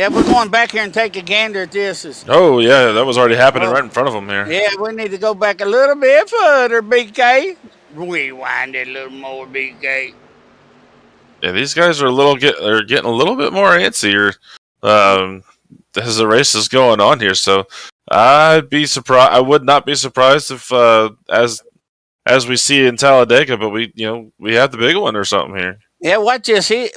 we're going back here and take a gander at this. Oh, yeah, that was already happening right in front of him here. Yeah, we need to go back a little bit further, BK. Rewind it a little more, BK. Yeah, these guys are getting a little bit more antsy here. As the race is going on here, so I'd be surprised. I would not be surprised if, as we see in Talladega, but we have the big one or something here. Yeah, watch this. He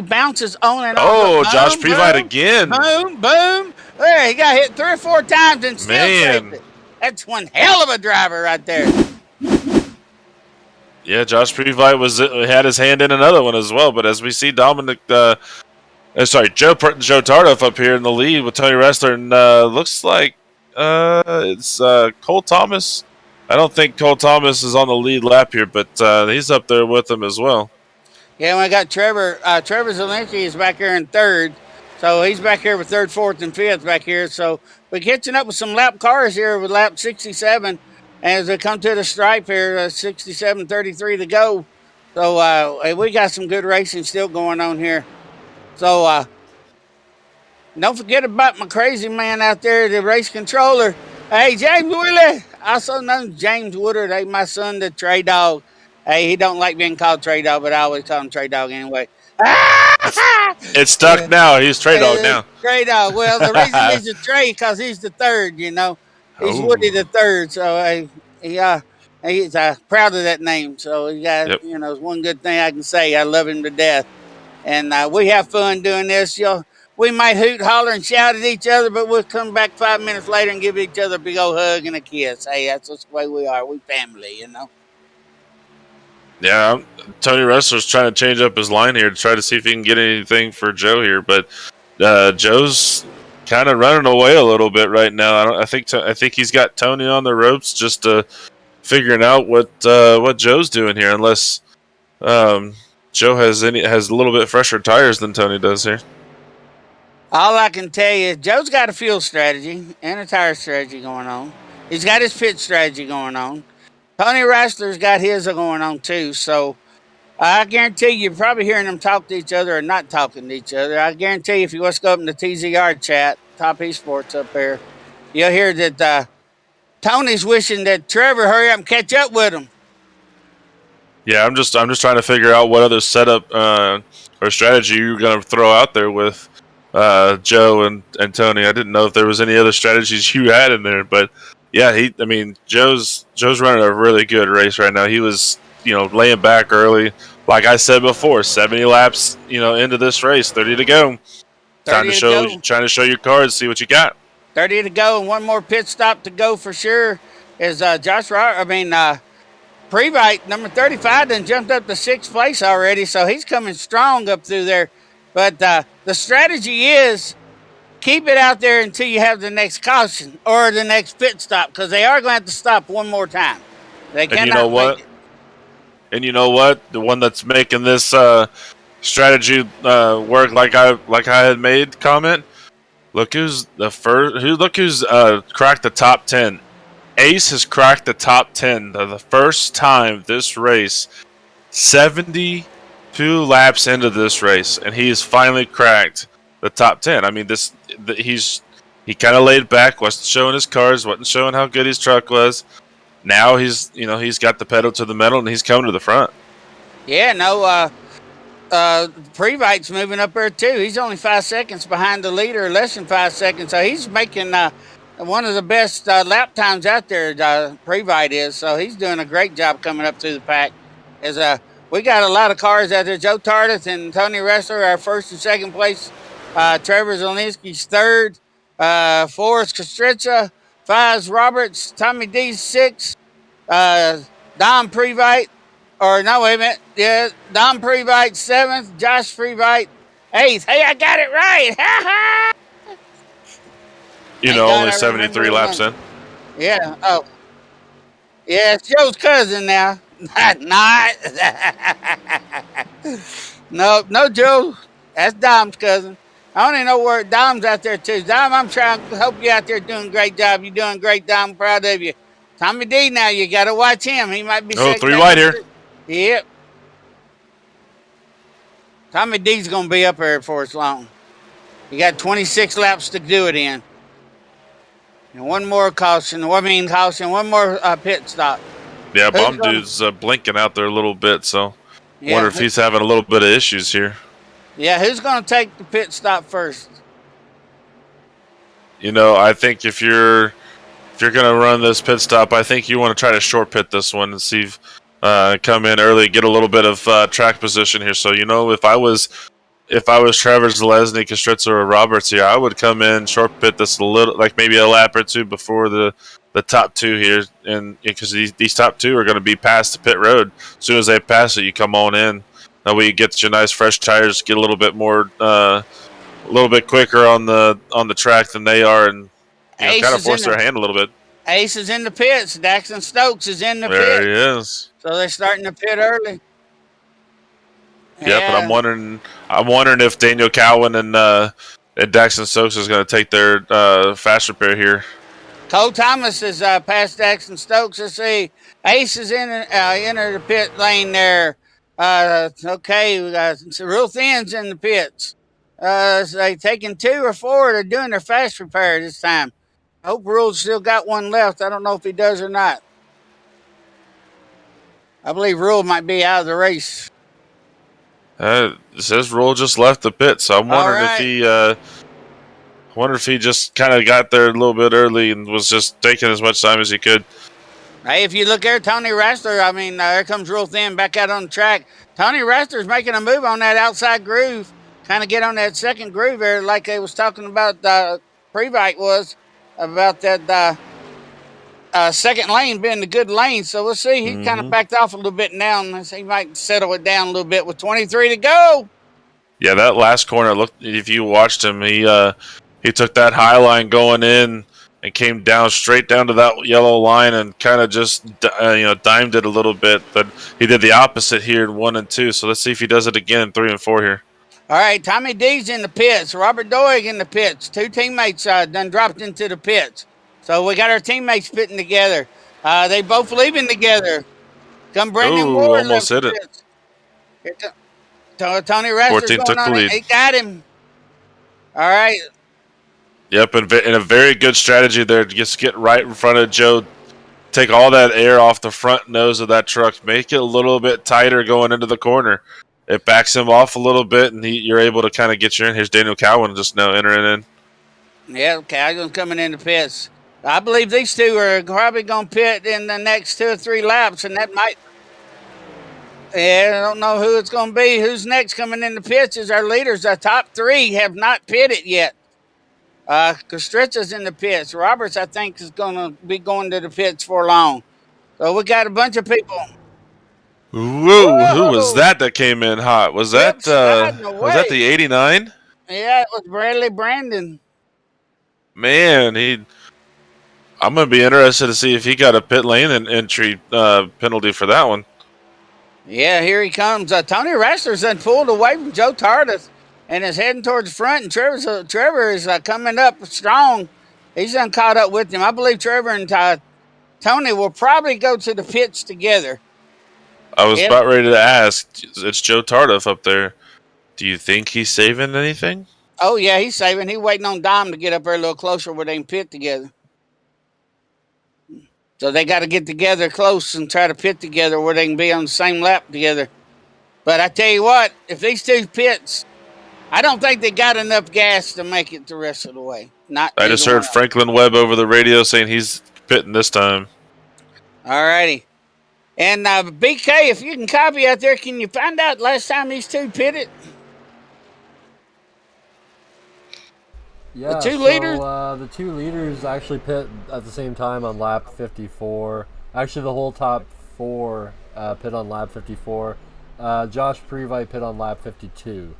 bounces on and off. Oh, Josh Previte again. Boom. There, he got hit 3 or 4 times and still saved it. That's one hell of a driver right there. Yeah, Josh Previte had his hand in another one as well, but as we see Joe Tardif up here in the lead with Tony Wrestler, and looks like it's Cole Thomas. I don't think Cole Thomas is on the lead lap here, but he's up there with him as well. Yeah, we got Trevor. Trevor Zielinski is back here in third, so he's back here with third, fourth, and fifth back here. So we're catching up with some lap cars here with lap 67, as they come to the stripe here, 67:33 to go. So we got some good racing still going on here. So don't forget about my crazy man out there, the race controller. Hey, James Willie, also known as James Woodard. Hey, my son, the Trey Dog. Hey, he don't like being called Trey Dog, but I always call him Trey Dog anyway. It's stuck now. He's Trey Dog now. Trey Dog. Well, the reason he's a Trey because he's the third. You know, he's Woody the third. So he's proud of that name. So he got it's one good thing I can say. I love him to death, and we have fun doing this. We might hoot, holler, and shout at each other, but we'll come back 5 minutes later and give each other a big old hug and a kiss. Hey, that's just the way we are. We family, you know. Yeah, Tony Wrestler's trying to change up his line here to try to see if he can get anything for Joe here, but Joe's kind of running away a little bit right now. I think he's got Tony on the ropes, just figuring out what Joe's doing here, unless Joe has a little bit fresher tires than Tony does here. All I can tell you is Joe's got a fuel strategy and a tire strategy going on. He's got his pit strategy going on. Tony Wrestler's got his going on too. So I guarantee you're probably hearing them talk to each other or not talking to each other. I guarantee you if you want to go up in the TZR chat, Topp eSports up there, you'll hear that Tony's wishing that Trevor hurry up and catch up with him. Yeah, I'm just trying to figure out what other setup or strategy you're going to throw out there with Joe and Tony. I didn't know if there was any other strategies you had in there, but yeah, Joe's running a really good race right now. He was, laying back early. Like I said before, 70 laps, into this race, 30 to go. Trying to show your cards, see what you got. 30 to go, and one more pit stop to go for sure. Is Previte, number 35, then jumped up to 6th place already, so he's coming strong up through there. But the strategy is keep it out there until you have the next caution or the next pit stop, because they are going to have to stop one more time. They cannot. And you know what? The one that's making this strategy work, like I had made comment. Look who's cracked the top 10. Ace has cracked the top 10 for the first time this race. 72 laps into this race, and he's finally cracked the top 10. I mean, he kind of laid back, wasn't showing his cards, wasn't showing how good his truck was. Now he's got the pedal to the metal, and he's coming to the front. Yeah, no, Previte's moving up there too. He's only 5 seconds behind the leader, less than 5 seconds. So he's making one of the best lap times out there. Previte is, so he's doing a great job coming up through the pack. We got a lot of cars out there. Joe Tardif and Tony Wrestler are first and second place. Trevor Zielinski's third. Fourth, Kostritza. Five's Roberts. Tommy D's sixth. Dom Previte. Or no, wait a minute. Yeah, Dom Previte seventh. Josh Previte eighth. Hey, I got it right. Ha ha. Only 73 laps in. Yeah. Oh. Yeah, it's Joe's cousin now. Not. No, Joe. That's Dom's cousin. I only know where Dom's out there too. Dom, I'm trying to help you out there doing a great job. You're doing great, Dom. I'm proud of you. Tommy D, now you got to watch him. He might be. Oh, 3 wide here. Yep. Tommy D's going to be up there for us long. You got 26 laps to do it in. And one more caution. One more pit stop. Yeah, Bomb Dude's blinking out there a little bit, so wonder if he's having a little bit of issues here. Yeah, who's going to take the pit stop first? I think if you're going to run this pit stop, I think you want to try to short pit this one and see if come in early, get a little bit of track position here. So if I was Trevor Zalesny, Kostritza, or Roberts here, I would come in short pit this a little, like maybe a lap or two before the top 2 here, and because these top 2 are going to be past the pit road. As soon as they pass it, you come on in. That way you get your nice fresh tires, get a little bit more, a little bit quicker on the track than they are, and kind of force their hand a little bit. Ace is in the pits. Daxton Stokes is in the pit. There he is. So they're starting to pit early. Yeah, but I'm wondering if Daniel Cowan and Daxton Stokes is going to take their fast repair here. Cole Thomas is past Daxton Stokes. Let's see. Ace is in the pit lane there. Okay, we got Real Thin's in the pits. They taking 2 or 4. They're doing their fast repair this time. I hope Rule's still got one left. I don't know if he does or not. I believe Rule might be out of the race. It says Roll just left the pit, so I'm wondering if right. he just kind of got there a little bit early and was just taking as much time as he could. Hey, if you look there, Tony Rassler, I mean, there comes Real Thin back out on the track. Tony Rassler's making a move on that outside groove, kind of get on that second groove there, like they was talking about, Previte was, about that second lane being the good lane. So we'll see. He kind of backed off a little bit now, and he might settle it down a little bit with 23 to go. Yeah, that last corner looked. If you watched him, he took that high line going in and came down straight down to that yellow line and kind of just dimed it a little bit. But he did the opposite here in 1 and 2. So let's see if he does it again in 3 and 4 here. All right, Tommy D's in the pits. Robert Doig in the pits. 2 teammates done dropped into the pits. So we got our teammates pitting together. They both leaving together. Come Brandon Ward. Almost hit it. Tony Rassler's 14 going took on the it. lead. He got him. All right. Yep, and a very good strategy there to just get right in front of Joe, take all that air off the front nose of that truck, make it a little bit tighter going into the corner. It backs him off a little bit, and you're able to kind of get you in. Here's Daniel Cowan just now entering in. Yeah, Cowan's coming in the pits. I believe these two are probably going to pit in the next 2 or 3 laps, and that might. Yeah, I don't know who it's going to be. Who's next coming in the pits is our leaders. Our top 3 have not pitted yet. Kostritza's in the pits. Roberts, I think, is going to be going to the pits for long. So we got a bunch of people. Whoa, who was that came in hot? Was that the 89? Yeah, it was Bradley Brandon. Man, I'm going to be interested to see if he got a pit lane entry penalty for that one. Yeah, here he comes. Tony Rassler's then pulled away from Joe Tardif and is heading towards the front, and Trevor is coming up strong. He's done caught up with him. I believe Trevor and Tony will probably go to the pits together. I was about ready to ask. It's Joe Tardif up there. Do you think he's saving anything? Oh, yeah, he's saving. He's waiting on Dom to get up there a little closer where they can pit together. So they got to get together close and try to pit together where they can be on the same lap together. But I tell you what, if these 2 pits, I don't think they got enough gas to make it the rest of the way. I just heard Franklin Webb over the radio saying he's pitting this time. All righty. And BK, if you can copy out there, can you find out last time these 2 pitted? Yeah, the 2 leaders? The 2 leaders actually pit at the same time on lap 54. Actually, the whole top 4 pit on lap 54. Josh Previte pit on lap 52.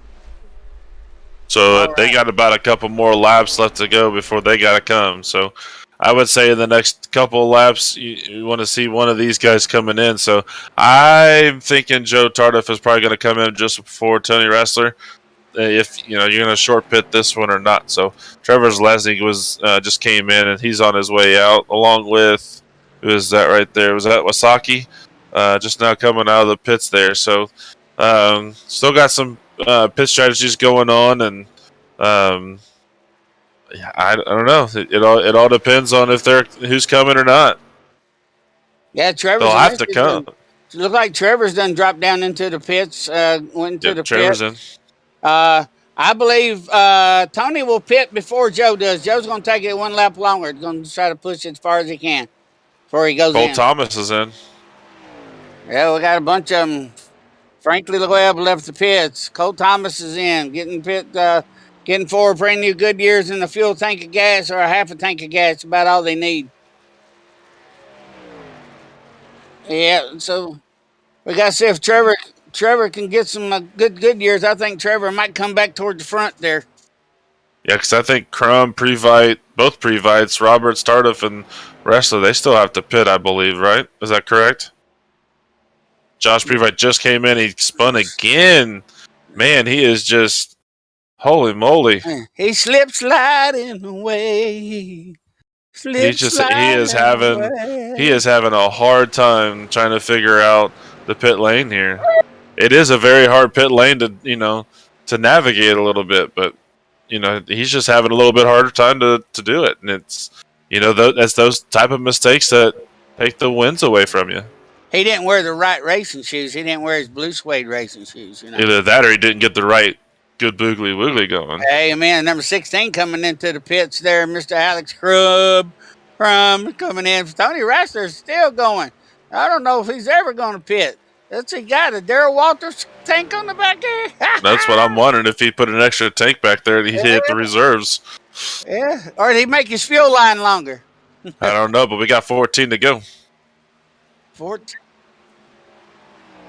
So they got about a couple more laps left to go before they got to come. So I would say in the next couple of laps, you want to see one of these guys coming in. So I'm thinking Joe Tardif is probably going to come in just before Tony Rassler, if you're going to short pit this one or not. So Trevor Lesnick was just came in, and he's on his way out, along with, who is that right there? Was that Wasaki? Just now coming out of the pits there. So still got some pit strategies going on, and I don't know. It all depends on if who's coming or not. Yeah, Trevor's they'll have to come. Look like Trevor's done dropped down into the pits. Went to the Trevor's pit. I believe Tony will pit before Joe does. Joe's going to take it 1 lap longer. He's going to try to push it as far as he can before he goes in. Cole Thomas is in. Yeah, we got a bunch of them. Frankly, Webb left the pits. Cole Thomas is in, getting 4 brand new Goodyears in the fuel tank of gas, or a half a tank of gas. About all they need. Yeah, so we got to see if Trevor can get some good years. I think Trevor might come back toward the front there. Yeah, because I think Crum, Previte, both Prevites, Roberts, Tardif, and Wrestler, they still have to pit, I believe, right? Is that correct? Josh Previte just came in. He spun again. Man, he is just, holy moly. He slip sliding away. He is having a hard time trying to figure out the pit lane here. It is a very hard pit lane to navigate a little bit, but he's just having a little bit harder time to do it, and it's that's those type of mistakes that take the wins away from you. he didn't wear the right racing shoes. He didn't wear his blue suede racing shoes. Either that or he didn't get the right good boogly woogly going. Hey, man, number 16 coming into the pits there, Mr. Alex Crumb coming in. Tony Rassler's still going. I don't know if he's ever going to pit. That's he got a Darrell Walters tank on the back there. That's what I'm wondering, if he put an extra tank back there and he hit the reserves. Yeah, or did he make his fuel line longer? I don't know, but we got 14 to go. 14.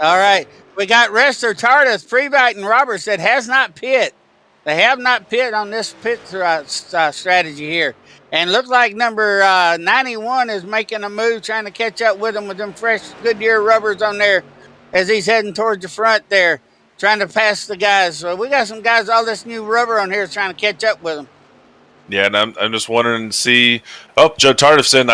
All right. We got wrestler Tardis, Previte, and Roberts that has not pit. They have not pit on this pit strategy here. And looks like number 91 is making a move, trying to catch up with him with them fresh Goodyear rubbers on there as he's heading towards the front there, trying to pass the guys. So we got some guys, all this new rubber on here is trying to catch up with them. Yeah, and I'm just wondering to see. Oh, Joe Tardif's in.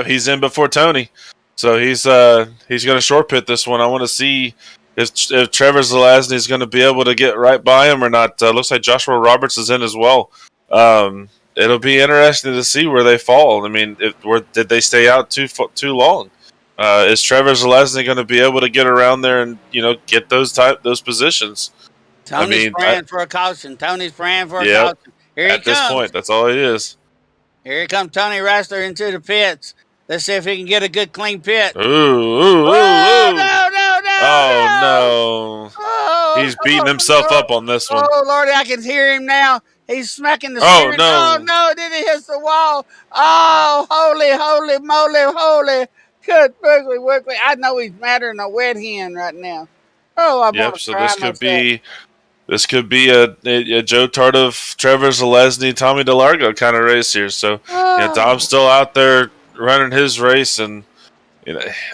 He's in before Tony. So he's going to short pit this one. I want to see if Trevor Zelazny is going to be able to get right by him or not. Looks like Joshua Roberts is in as well. It'll be interesting to see where they fall. I mean, did they stay out too long? Is Trevor Zelazny going to be able to get around there and get those positions? Tony's praying for a caution. Tony's praying for a caution. Here he comes. At this point, that's all it is. Here comes Tony Rassler into the pits. Let's see if he can get a good, clean pit. Ooh. No. Oh, no. Oh, he's beating himself up on this one. Oh, Lordy, I can hear him now. He's smacking the steering. No. Oh, no, then he hits the wall. Oh, holy moly. Good boogly woogly. I know he's madder than a wet hen right now. Oh, I'm going to so cry this could be a Joe Tardif, Trevor Zelazny, Tommy DeLargo kind of race here. So Tom's still out there running his race, and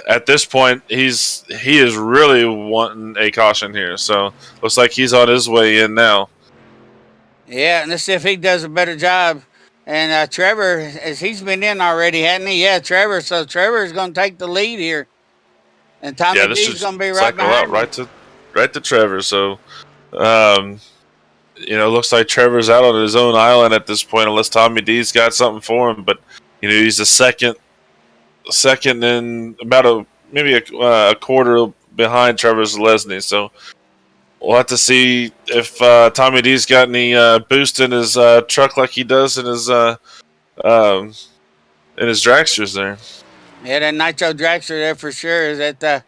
at this point he is really wanting a caution here. So looks like he's on his way in now. Yeah, and let's see if he does a better job. And Trevor, as he's been in already, hadn't he? Yeah, Trevor. So Trevor is going to take the lead here, and Tommy D's going to be right behind him. Right to Trevor. So. Looks like Trevor's out on his own island at this point, unless Tommy D's got something for him. But he's the second and about maybe a quarter behind Trevor Zelazny. So we'll have to see if Tommy D's got any boost in his truck like he does in his dragsters there. Yeah, that Nitro dragster there for sure. Is that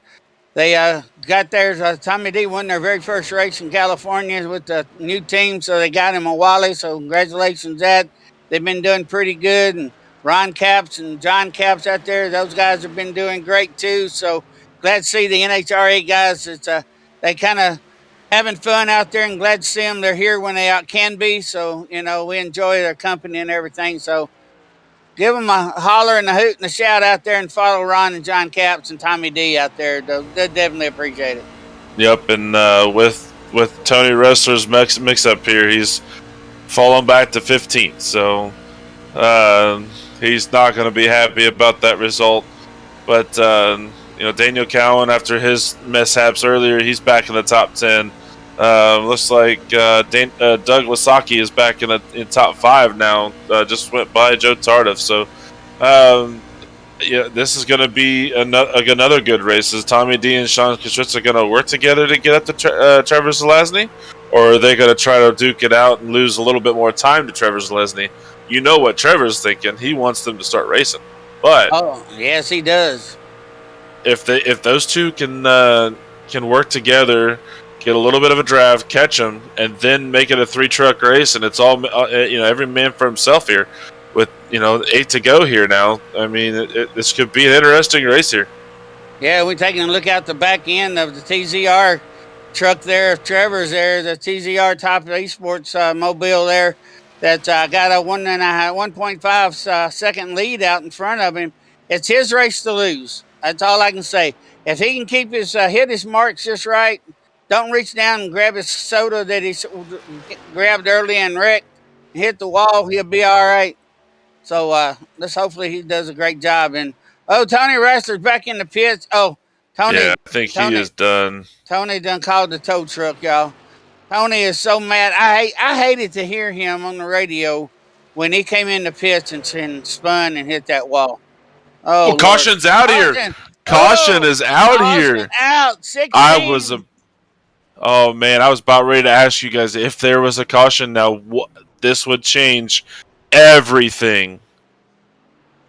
they got theirs. Tommy D won their very first race in California with the new team, so they got him a Wally. So congratulations, that they've been doing pretty good. And Ron Capps and John Capps out there, those guys have been doing great too. So glad to see the NHRA guys. It's they kind of having fun out there, and glad to see them. They're here when they can be. So we enjoy their company and everything. So give them a holler and a hoot and a shout out there, and follow Ron and John Capps and Tommy D out there. They'll definitely appreciate it. Yep, and with Tony Wrestler's mix up here, he's fallen back to 15th. So he's not going to be happy about that result. But Daniel Cowan, after his mishaps earlier, he's back in the top 10. Looks like Doug Wasaki is back in top 5 now. Just went by Joe Tardif. So, this is going to be another good race. Is Tommy D and Sean Kostritza going to work together to get up to Trevor Zelazny? Or are they going to try to duke it out and lose a little bit more time to Trevor Zelazny? You know what Trevor's thinking. He wants them to start racing. But yes, he does. If those two can work together, get a little bit of a draft, catch them, and then make it a 3-truck race, and it's all every man for himself here. With 8 to go here now, I mean, this could be an interesting race here. Yeah, we're taking a look out the back end of the TZR truck there. If Trevor's there, the TZR Topp eSports mobile there, that's got a 1.5 second lead out in front of him. It's his race to lose. That's all I can say. If he can keep hit his marks just right, don't reach down and grab his soda that he grabbed early and wrecked, and hit the wall, he'll be all right. So let's hopefully he does a great job. And Tony Rassler's back in the pits. Tony. Yeah, I think he is done. Tony done called the tow truck, y'all. Tony is so mad. I hated to hear him on the radio when he came in the pits and spun and hit that wall. Caution's out here. Caution is out here. Out. 16. Oh man, I was about ready to ask you guys if there was a caution. Now, this would change everything.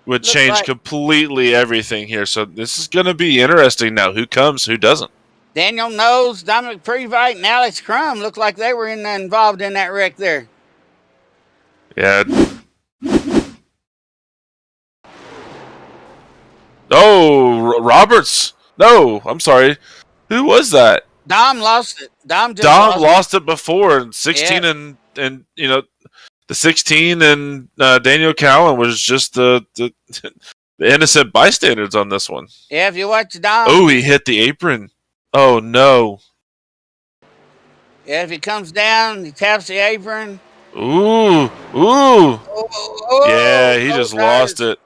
Would change completely everything here. So this is going to be interesting now. Who comes? Who doesn't? Daniel Knowles, Dominic Previte, and Alex Crum looked like they were involved in that wreck there. Yeah. Oh, Roberts. No, I'm sorry. Who was that? Dom lost it. Dom lost it before. 16 and the 16 and Daniel Callan was just the innocent bystanders on this one. Yeah, if you watch Dom. Oh, he hit the apron. Oh no. Yeah, if he comes down, he taps the apron. Ooh. Yeah, he just lost it.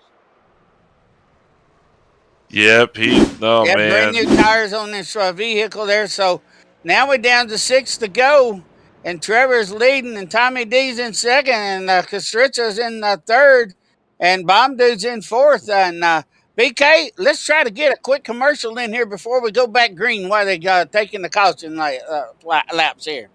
Yep, man. Brand new tires on this vehicle there. So now we're down to 6 to go. And Trevor's leading, and Tommy D's in second, and Kostritza's in third, and Bomb Dude's in fourth. And BK, let's try to get a quick commercial in here before we go back green while they taking the caution laps here.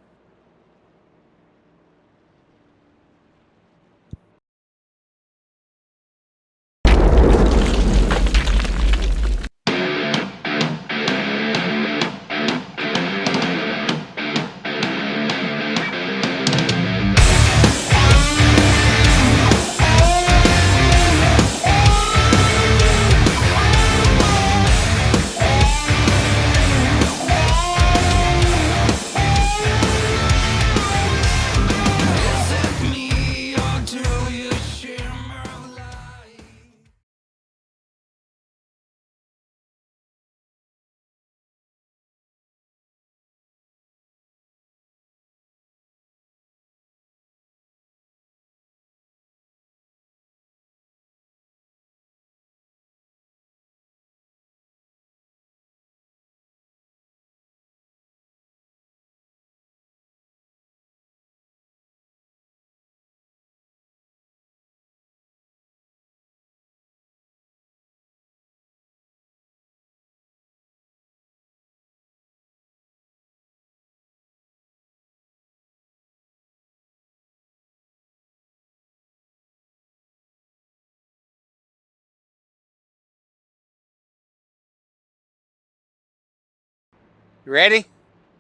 You ready?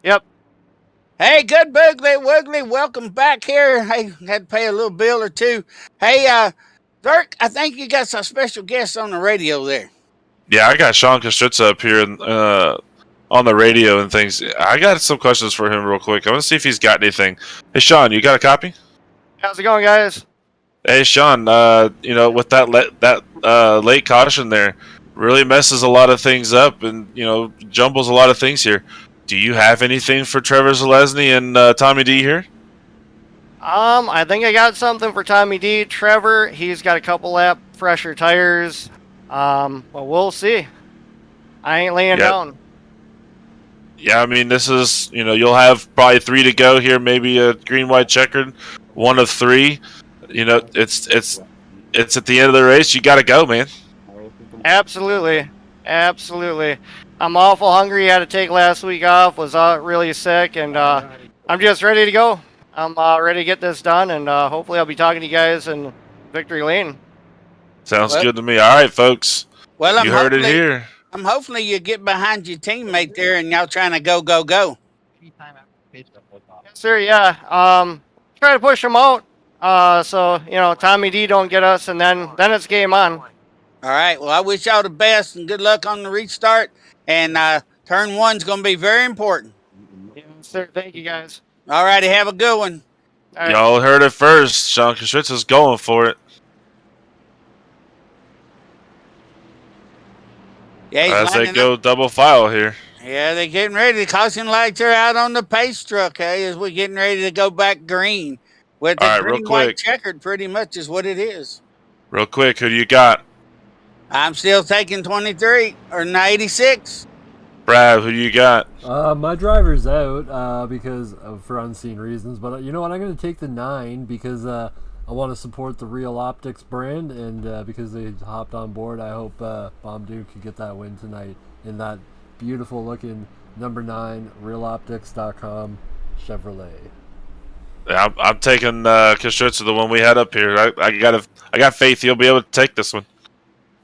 Yep. Hey, good Woogly, welcome back here. Hey, had to pay a little bill or two. Hey, Dirk, I think you got some special guests on the radio there. Yeah, I got Sean Kostritza up here on the radio and things. I got some questions for him real quick. I want to see if he's got anything. Hey, Sean, you got a copy? How's it going, guys? Hey, Sean, with that late caution there, really messes a lot of things up and, jumbles a lot of things here. Do you have anything for Trevor Zalesny and Tommy D here? I think I got something for Tommy D. Trevor, he's got a couple lap fresher tires. Well, we'll see. I ain't laying down. Yeah, I mean, this is, you'll have probably 3 to go here, maybe a green, white, checkered, 1 of 3. It's at the end of the race. You got to go, man. Absolutely. I'm awful hungry. Had to take last week off. Was really sick, and I'm just ready to go. I'm ready to get this done, and hopefully I'll be talking to you guys in victory lane. Sounds good to me. All right, folks. Well, you heard it here. Hopefully you get behind your teammate there, and y'all trying to go. Yes, sir. Yeah. Try to push him out. So Tommy D don't get us, and then it's game on. All right. Well, I wish y'all the best and good luck on the restart. And turn 1's going to be very important. Yes, sir. Thank you, guys. All righty. Have a good one. All right. Y'all heard it first. Sean Kostritza's going for it. Yeah, as they go double file here. Yeah, they're getting ready. The caution lights are out on the pace truck, as we're getting ready to go back green. With the green, white, checkered pretty much is what it is. Real quick, who do you got? I'm still taking 23 or 86. Brad, who do you got? My driver's out for unseen reasons, but you know what? I'm going to take the 9 because I want to support the Real Optics brand, and because they hopped on board, I hope Bomb can get that win tonight in that beautiful looking number 9 realoptics.com Chevrolet. Yeah, I'm taking Kostritza, the one we had up here. I got faith he'll be able to take this one.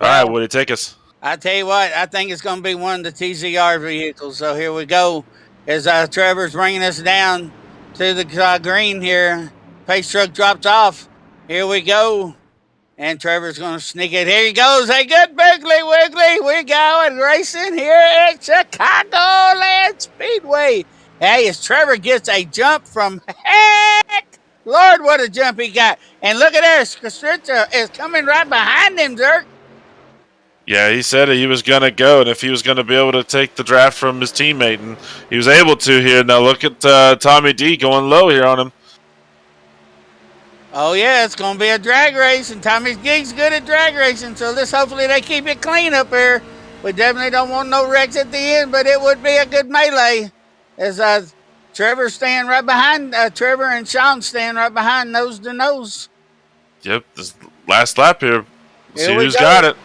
All right, Woody, take us. I tell you what, I think it's going to be one of the TZR vehicles. So here we go. As Trevor's bringing us down to the green here. Pace truck drops off. Here we go. And Trevor's going to sneak it. Here he goes. Hey, good Biggly Wiggly. We're going racing here at Chicagoland Speedway. Hey, as Trevor gets a jump from heck. Lord, what a jump he got. And look at there. Kostritza is coming right behind him, Zirk. Yeah, he said he was going to go, and if he was going to be able to take the draft from his teammate, and he was able to here. Now look at Tommy D going low here on him. Oh, yeah, it's going to be a drag race, and Tommy D's good at drag racing, so hopefully they keep it clean up here. We definitely don't want no wrecks at the end, but it would be a good melee. As Trevor's staying right behind, Trevor and Sean staying right behind nose to nose. Yep, this last lap here. See who's go. got it.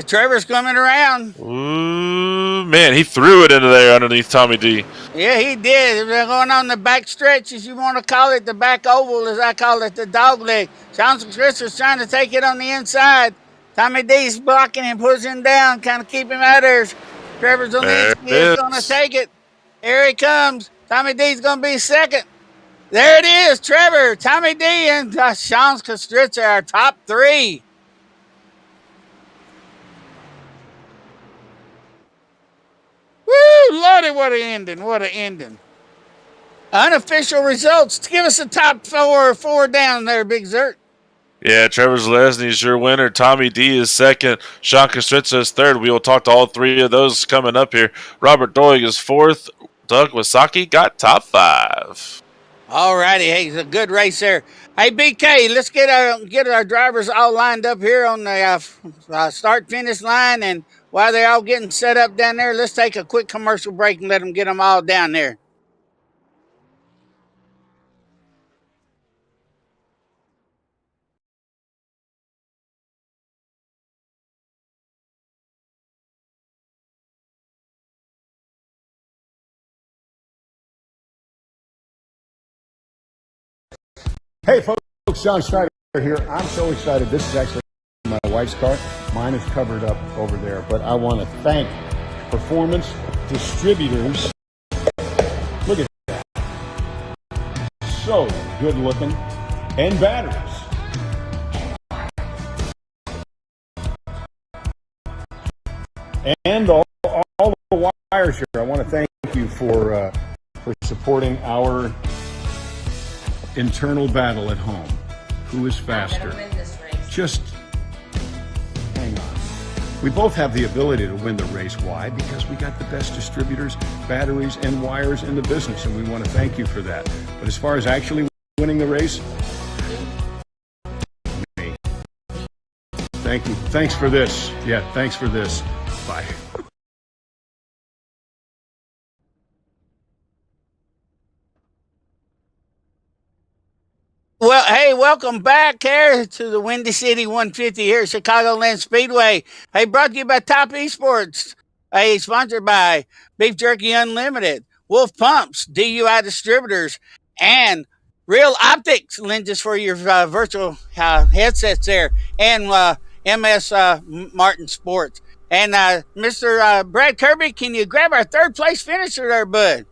Trevor's coming around. Ooh, man, he threw it into there underneath Tommy D. Yeah, he did. They're going on the back stretch, as you want to call it, the back oval, as I call it, the dog leg. Sean Kostritza's trying to take it on the inside. Tommy D's blocking him, pushing him down, kind of keep him out there. Trevor's on the inside. He's going to take it. Here he comes. Tommy D's going to be second. There it is, Trevor, Tommy D, and Sean Kostritza, our top 3. Woo, Lordy, what an ending, what an ending. Unofficial results. Give us the top four down there, Big Zert. Yeah, Trevor Zalesny's your winner. Tommy D is second. Sean Kostritza is third. We will talk to all 3 of those coming up here. Robert Doig is fourth. Doug Wasaki got top 5. All righty. Hey, it's a good race there. Hey, BK, let's get our drivers all lined up here on the start-finish line, and while they're all getting set up down there, let's take a quick commercial break and let them get them all down there. Hey, folks, John Schneider here. I'm so excited. This is actually my wife's car. Mine is covered up over there, but I want to thank Performance Distributors. Look at that. So good looking. And batteries. And all the wires here. I want to thank you for supporting our internal battle at home. Who is faster? Just hang on. We both have the ability to win the race. Why? Because we got the best distributors, batteries, and wires in the business, and we want to thank you for that. But as far as actually winning the race, me. Thank you. Thanks for this. Yeah, thanks for this. Bye. Well, hey, welcome back here to the Windy City 150 here at Chicagoland Speedway. Hey, brought to you by Topp eSports. Hey, sponsored by Beef Jerky Unlimited, Wolf Pumps, DUI Distributors, and Real Optics lenses for your virtual headsets there, and MS Martin Sports. And Mr. Brad Kirby, can you grab our third place finisher there, bud?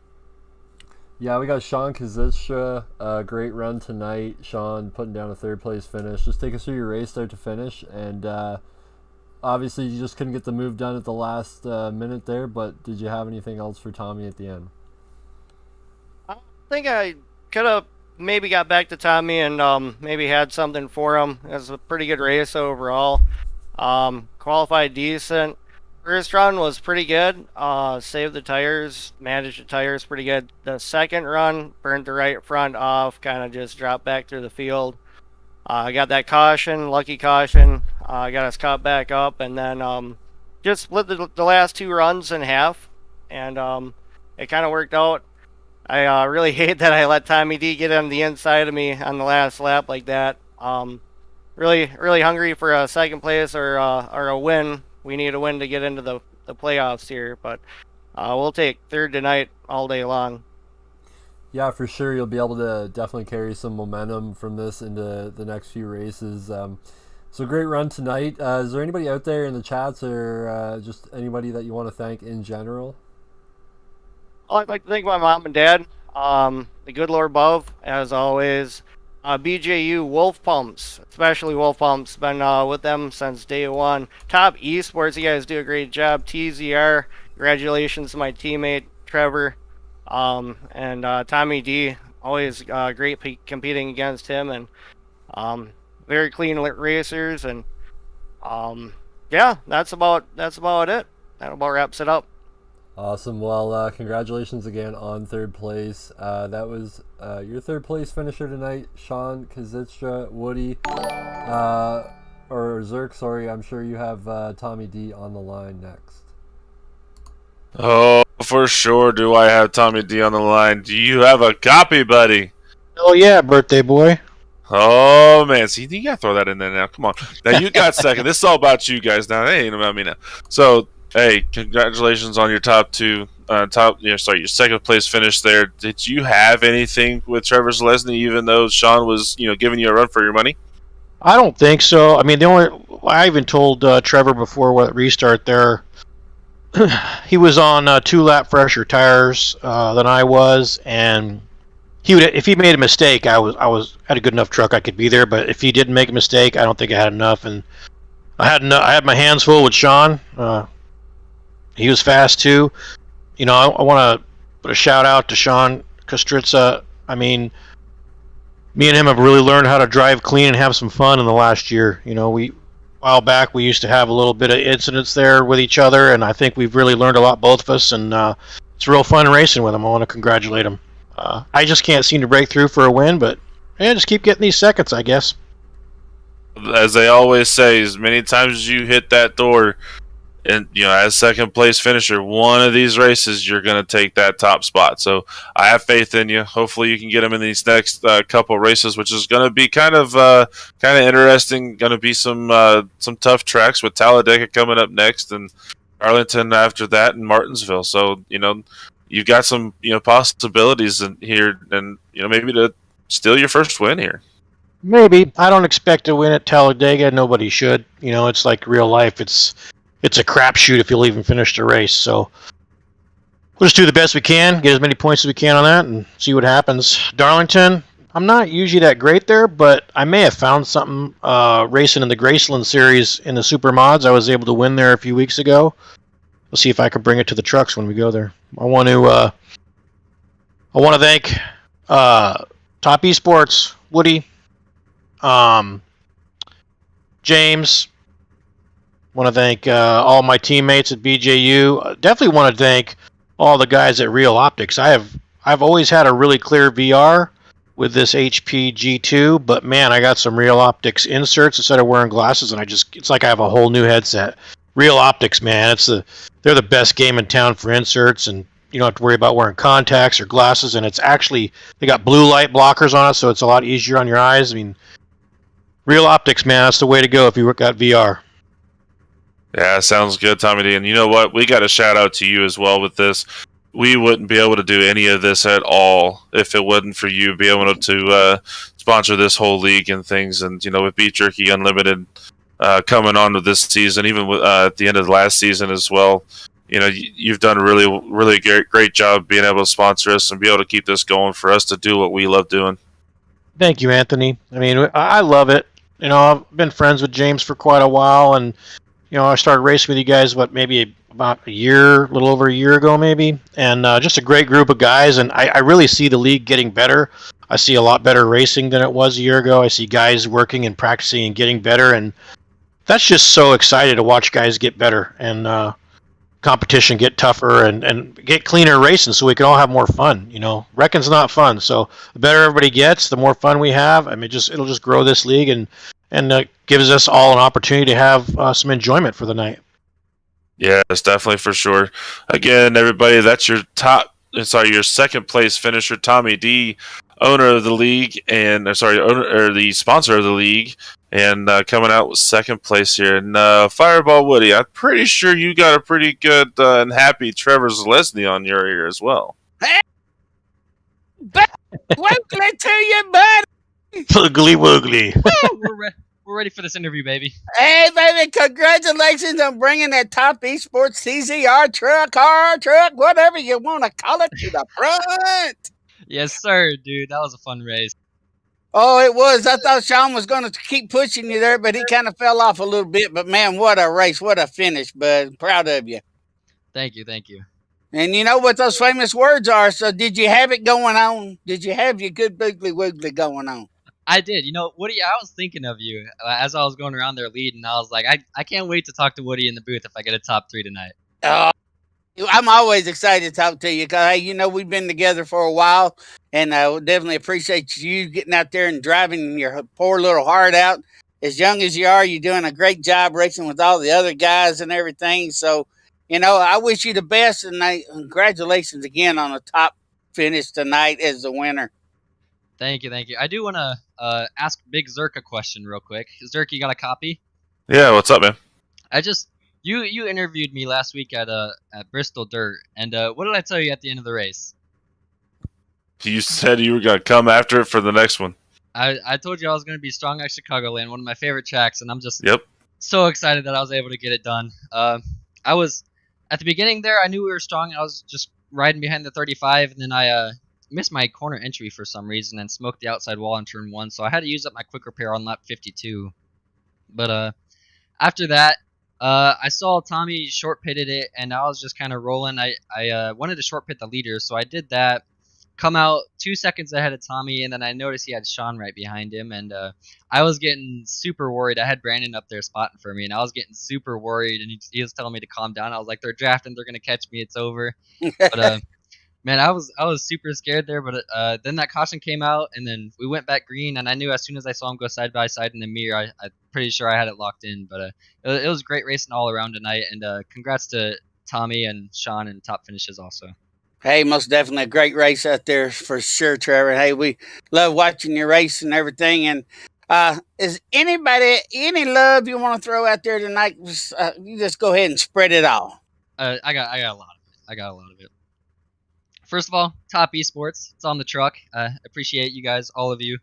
Yeah, we got Sean Kostritza, great run tonight. Sean putting down a third place finish. Just take us through your race start to finish, and obviously you just couldn't get the move done at the last minute there, but did you have anything else for Tommy at the end? I think I could have maybe got back to Tommy and maybe had something for him. It was a pretty good race overall. Qualified decent. First run was pretty good. Saved the tires, managed the tires pretty good. The second run, burned the right front off, kind of just dropped back through the field. I got that caution, lucky caution. Got us caught back up, and then just split the last 2 runs in half, and it kind of worked out. I really hate that I let Tommy D get on the inside of me on the last lap like that. Really hungry for a second place or a win. We need a win to get into the playoffs here, but we'll take third tonight all day long. Yeah, for sure. You'll be able to definitely carry some momentum from this into the next few races. So great run tonight. Is there anybody out there in the chats or just anybody that you want to thank in general? I'd like to thank my mom and dad, the good Lord above, as always. BJU Wolf Pumps, especially Wolf Pumps, been with them since day one. Topp eSports, you guys do a great job. TZR, congratulations to my teammate Trevor, and Tommy D, always great competing against him, and very clean racers, and yeah, that's about it. That about wraps it up. Awesome. Well, congratulations again on third place. That was your third place finisher tonight, Sean Kazitstra, Woody, or Zirk, sorry. I'm sure you have Tommy D on the line next. Oh, for sure do I have Tommy D on the line. Do you have a copy, buddy? Oh yeah, birthday boy. Oh, man. See, you got to throw that in there now. Come on. Now, you got second. This is all about you guys now. It ain't about me now. So, hey, congratulations on your your second place finish there. Did you have anything with Trevor Zalesny, even though Sean was, giving you a run for your money? I don't think so. I mean, I even told Trevor before what restart there. He was on 2-lap fresher tires than I was, and if he made a mistake, I had a good enough truck I could be there. But if he didn't make a mistake, I don't think I had enough, and I had my hands full with Sean. He was fast too. I want to put a shout out to Sean Kostritza. I mean, me and him have really learned how to drive clean and have some fun in the last year. A while back we used to have a little bit of incidents there with each other, and I think we've really learned a lot, both of us, and it's real fun racing with him. I want to congratulate him. I just can't seem to break through for a win, but yeah, just keep getting these seconds, I guess. As they always say, as many times as you hit that door, and as second place finisher, one of these races you're going to take that top spot. So I have faith in you. Hopefully you can get them in these next couple races, which is going to be kind of interesting. Going to be some tough tracks with Talladega coming up next, and Arlington after that, and Martinsville. So you've got some possibilities in here, and maybe to steal your first win here. Maybe. I don't expect to win at Talladega. Nobody should. It's like real life. It's a crapshoot if you'll even finish the race. So we'll just do the best we can, get as many points as we can on that, and see what happens. Darlington, I'm not usually that great there, but I may have found something racing in the Graceland series in the Super Mods. I was able to win there a few weeks ago. We'll see if I can bring it to the trucks when we go there. I want to thank Topp eSports, Woody, James. Want to thank all my teammates at BJU. Definitely want to thank all the guys at Real Optics. I've always had a really clear VR with this HP G2, but man, I got some Real Optics inserts instead of wearing glasses, and it's like I have a whole new headset. Real Optics, man, they're the best game in town for inserts, and you don't have to worry about wearing contacts or glasses, and it's actually, they got blue light blockers on it, so it's a lot easier on your eyes. I mean, Real Optics, man, that's the way to go if you got VR. Yeah, sounds good, Tommy D. And you know what? We got a shout out to you as well with this. We wouldn't be able to do any of this at all if it wasn't for you being able to sponsor this whole league and things. And, with Beef Jerky Unlimited coming on with this season, even with, at the end of the last season as well, you've done a really great job being able to sponsor us and be able to keep this going for us to do what we love doing. Thank you, Anthony. I mean, I love it. I've been friends with James for quite a while, and I started racing with you guys, maybe about a little over a year ago, maybe. And just a great group of guys. And I really see the league getting better. I see a lot better racing than it was a year ago. I see guys working and practicing and getting better. And that's just so exciting to watch guys get better and competition get tougher and get cleaner racing so we can all have more fun. Wrecking's not fun. So the better everybody gets, the more fun we have. I mean, it'll just grow this league and gives us all an opportunity to have some enjoyment for the night. Yeah, it's definitely for sure. Again, everybody, that's your top your second place finisher, Tommy D, owner of the league, and the sponsor of the league, and coming out with second place here. And Fireball Woody, I'm pretty sure you got a pretty good and happy Trevor Zalesny on your ear as well. Hey, welcome to you, buddy. Ugly woogly. We're ready for this interview, baby. Hey, baby, congratulations on bringing that Topp eSports TZR truck, whatever you want to call it, to the front. Yes, sir, dude. That was a fun race. Oh, it was. I thought Sean was going to keep pushing you there, but he kind of fell off a little bit. But, man, what a race. What a finish, bud. Proud of you. Thank you, thank you. And you know what those famous words are, so did you have it going on? Did you have your good boogly woogly going on? I did. You know, Woody, I was thinking of you as I was going around there leading. I was like, I can't wait to talk to Woody in the booth if I get a top 3 tonight. Oh, I'm always excited to talk to you because, hey, you know, we've been together for a while, and I would definitely appreciate you getting out there and driving your poor little heart out. As young as you are, you're doing a great job racing with all the other guys and everything. So, you know, I wish you the best, and congratulations again on the top finish tonight as the winner. Thank you, thank you. I do want to ask Big Zirk a question real quick. Zirk, you got a copy? Yeah, what's up, man? You interviewed me last week at Bristol Dirt, and what did I tell you at the end of the race? You said you were gonna come after it for the next one. I told you I was gonna be strong at Chicagoland, one of my favorite tracks, and I'm just Yep. so excited that I was able to get it done. I was at the beginning there. I knew we were strong. I was just riding behind the 35, and then I missed my corner entry for some reason and smoked the outside wall in turn 1, so I had to use up my quick repair on lap 52. But after that, I saw Tommy short pitted it, and I was just kind of rolling. I wanted to short pit the leader, so I did that. Come out 2 seconds ahead of Tommy, and then I noticed he had Sean right behind him, and I was getting super worried. I had Brandon up there spotting for me, and I was getting super worried, and he was telling me to calm down. I was like, they're drafting, they're gonna catch me, it's over. But man, I was super scared there. But then that caution came out, and then we went back green, and I knew as soon as I saw him go side by side in the mirror, I'm pretty sure I had it locked in. But it was great racing all around tonight, and congrats to Tommy and Sean and top finishes also. Hey, most definitely a great race out there for sure, Trevor. Hey, we love watching your race and everything. And is anybody any love you want to throw out there tonight? You just go ahead and spread it all. I got a lot of it. I got a lot of it. First of all, Topp eSports. It's on the truck. Appreciate you guys, all of you.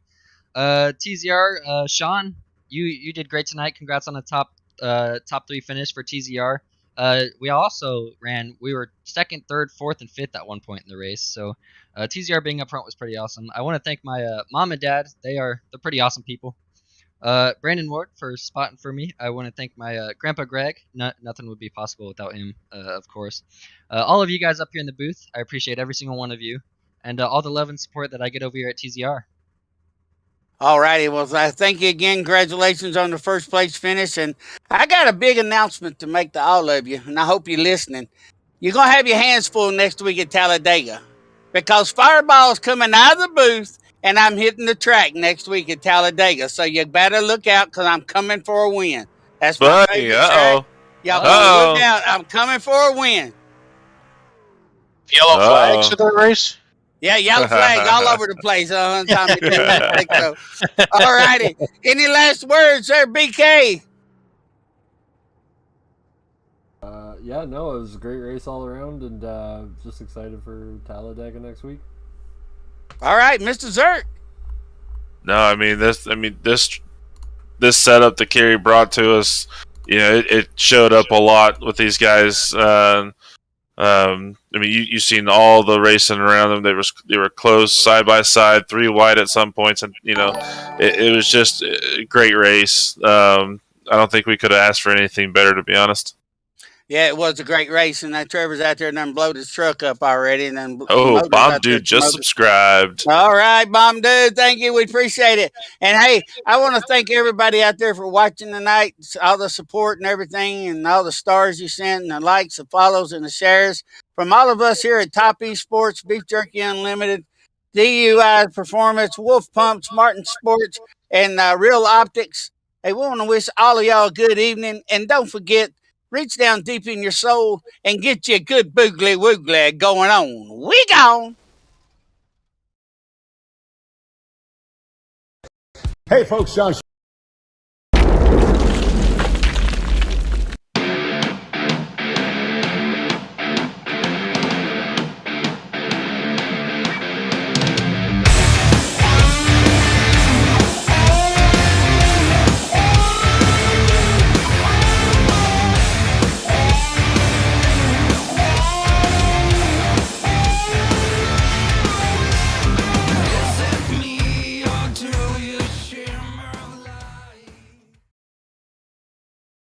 TZR, Sean, you did great tonight. Congrats on the top 3 finish for TZR. We also we were 2nd, 3rd, 4th, and 5th at one point in the race. So TZR being up front was pretty awesome. I want to thank my mom and dad. They're pretty awesome people. Brandon Ward for spotting for me. I want to thank my grandpa Greg. Nothing would be possible without him, of course. All of you guys up here in the booth, I appreciate every single one of you, and all the love and support that I get over here at TZR. All righty. Well, thank you again. Congratulations on the first place finish. And I got a big announcement to make to all of you, and I hope you're listening. You're going to have your hands full next week at Talladega because Fireball's coming out of the booth, and I'm hitting the track next week at Talladega. So you better look out because I'm coming for a win. That's my Buddy, favorite track. Y'all better look out. I'm coming for a win. Yellow flags for that race? Yeah, yellow flags all over the place. Tommy, I think so. All righty. Any last words there, BK? Yeah, no, it was a great race all around, and just excited for Talladega next week. All right, Mr. Zirk. No, this setup that Kerry brought to us, you know, it showed up a lot with these guys. You've seen all the racing around them. They were close side by side, 3 wide at some points, and you know, it was just a great race. I don't think we could have asked for anything better, to be honest. Yeah, it was a great race, and that Trevor's out there and done blowed his truck up already. And then Bomb Dude just subscribed. All right, Bomb Dude, thank you. We appreciate it. And hey, I want to thank everybody out there for watching tonight, all the support and everything, and all the stars you sent, and the likes, the follows, and the shares. From all of us here at Topp eSports, Beef Jerky Unlimited, DUI Performance, Wolf Pumps, Martin Sports, and Real Optics. Hey, we want to wish all of y'all a good evening, and don't forget, Reach down deep in your soul and get you a good boogly woogly going on. We gone. Hey, folks, John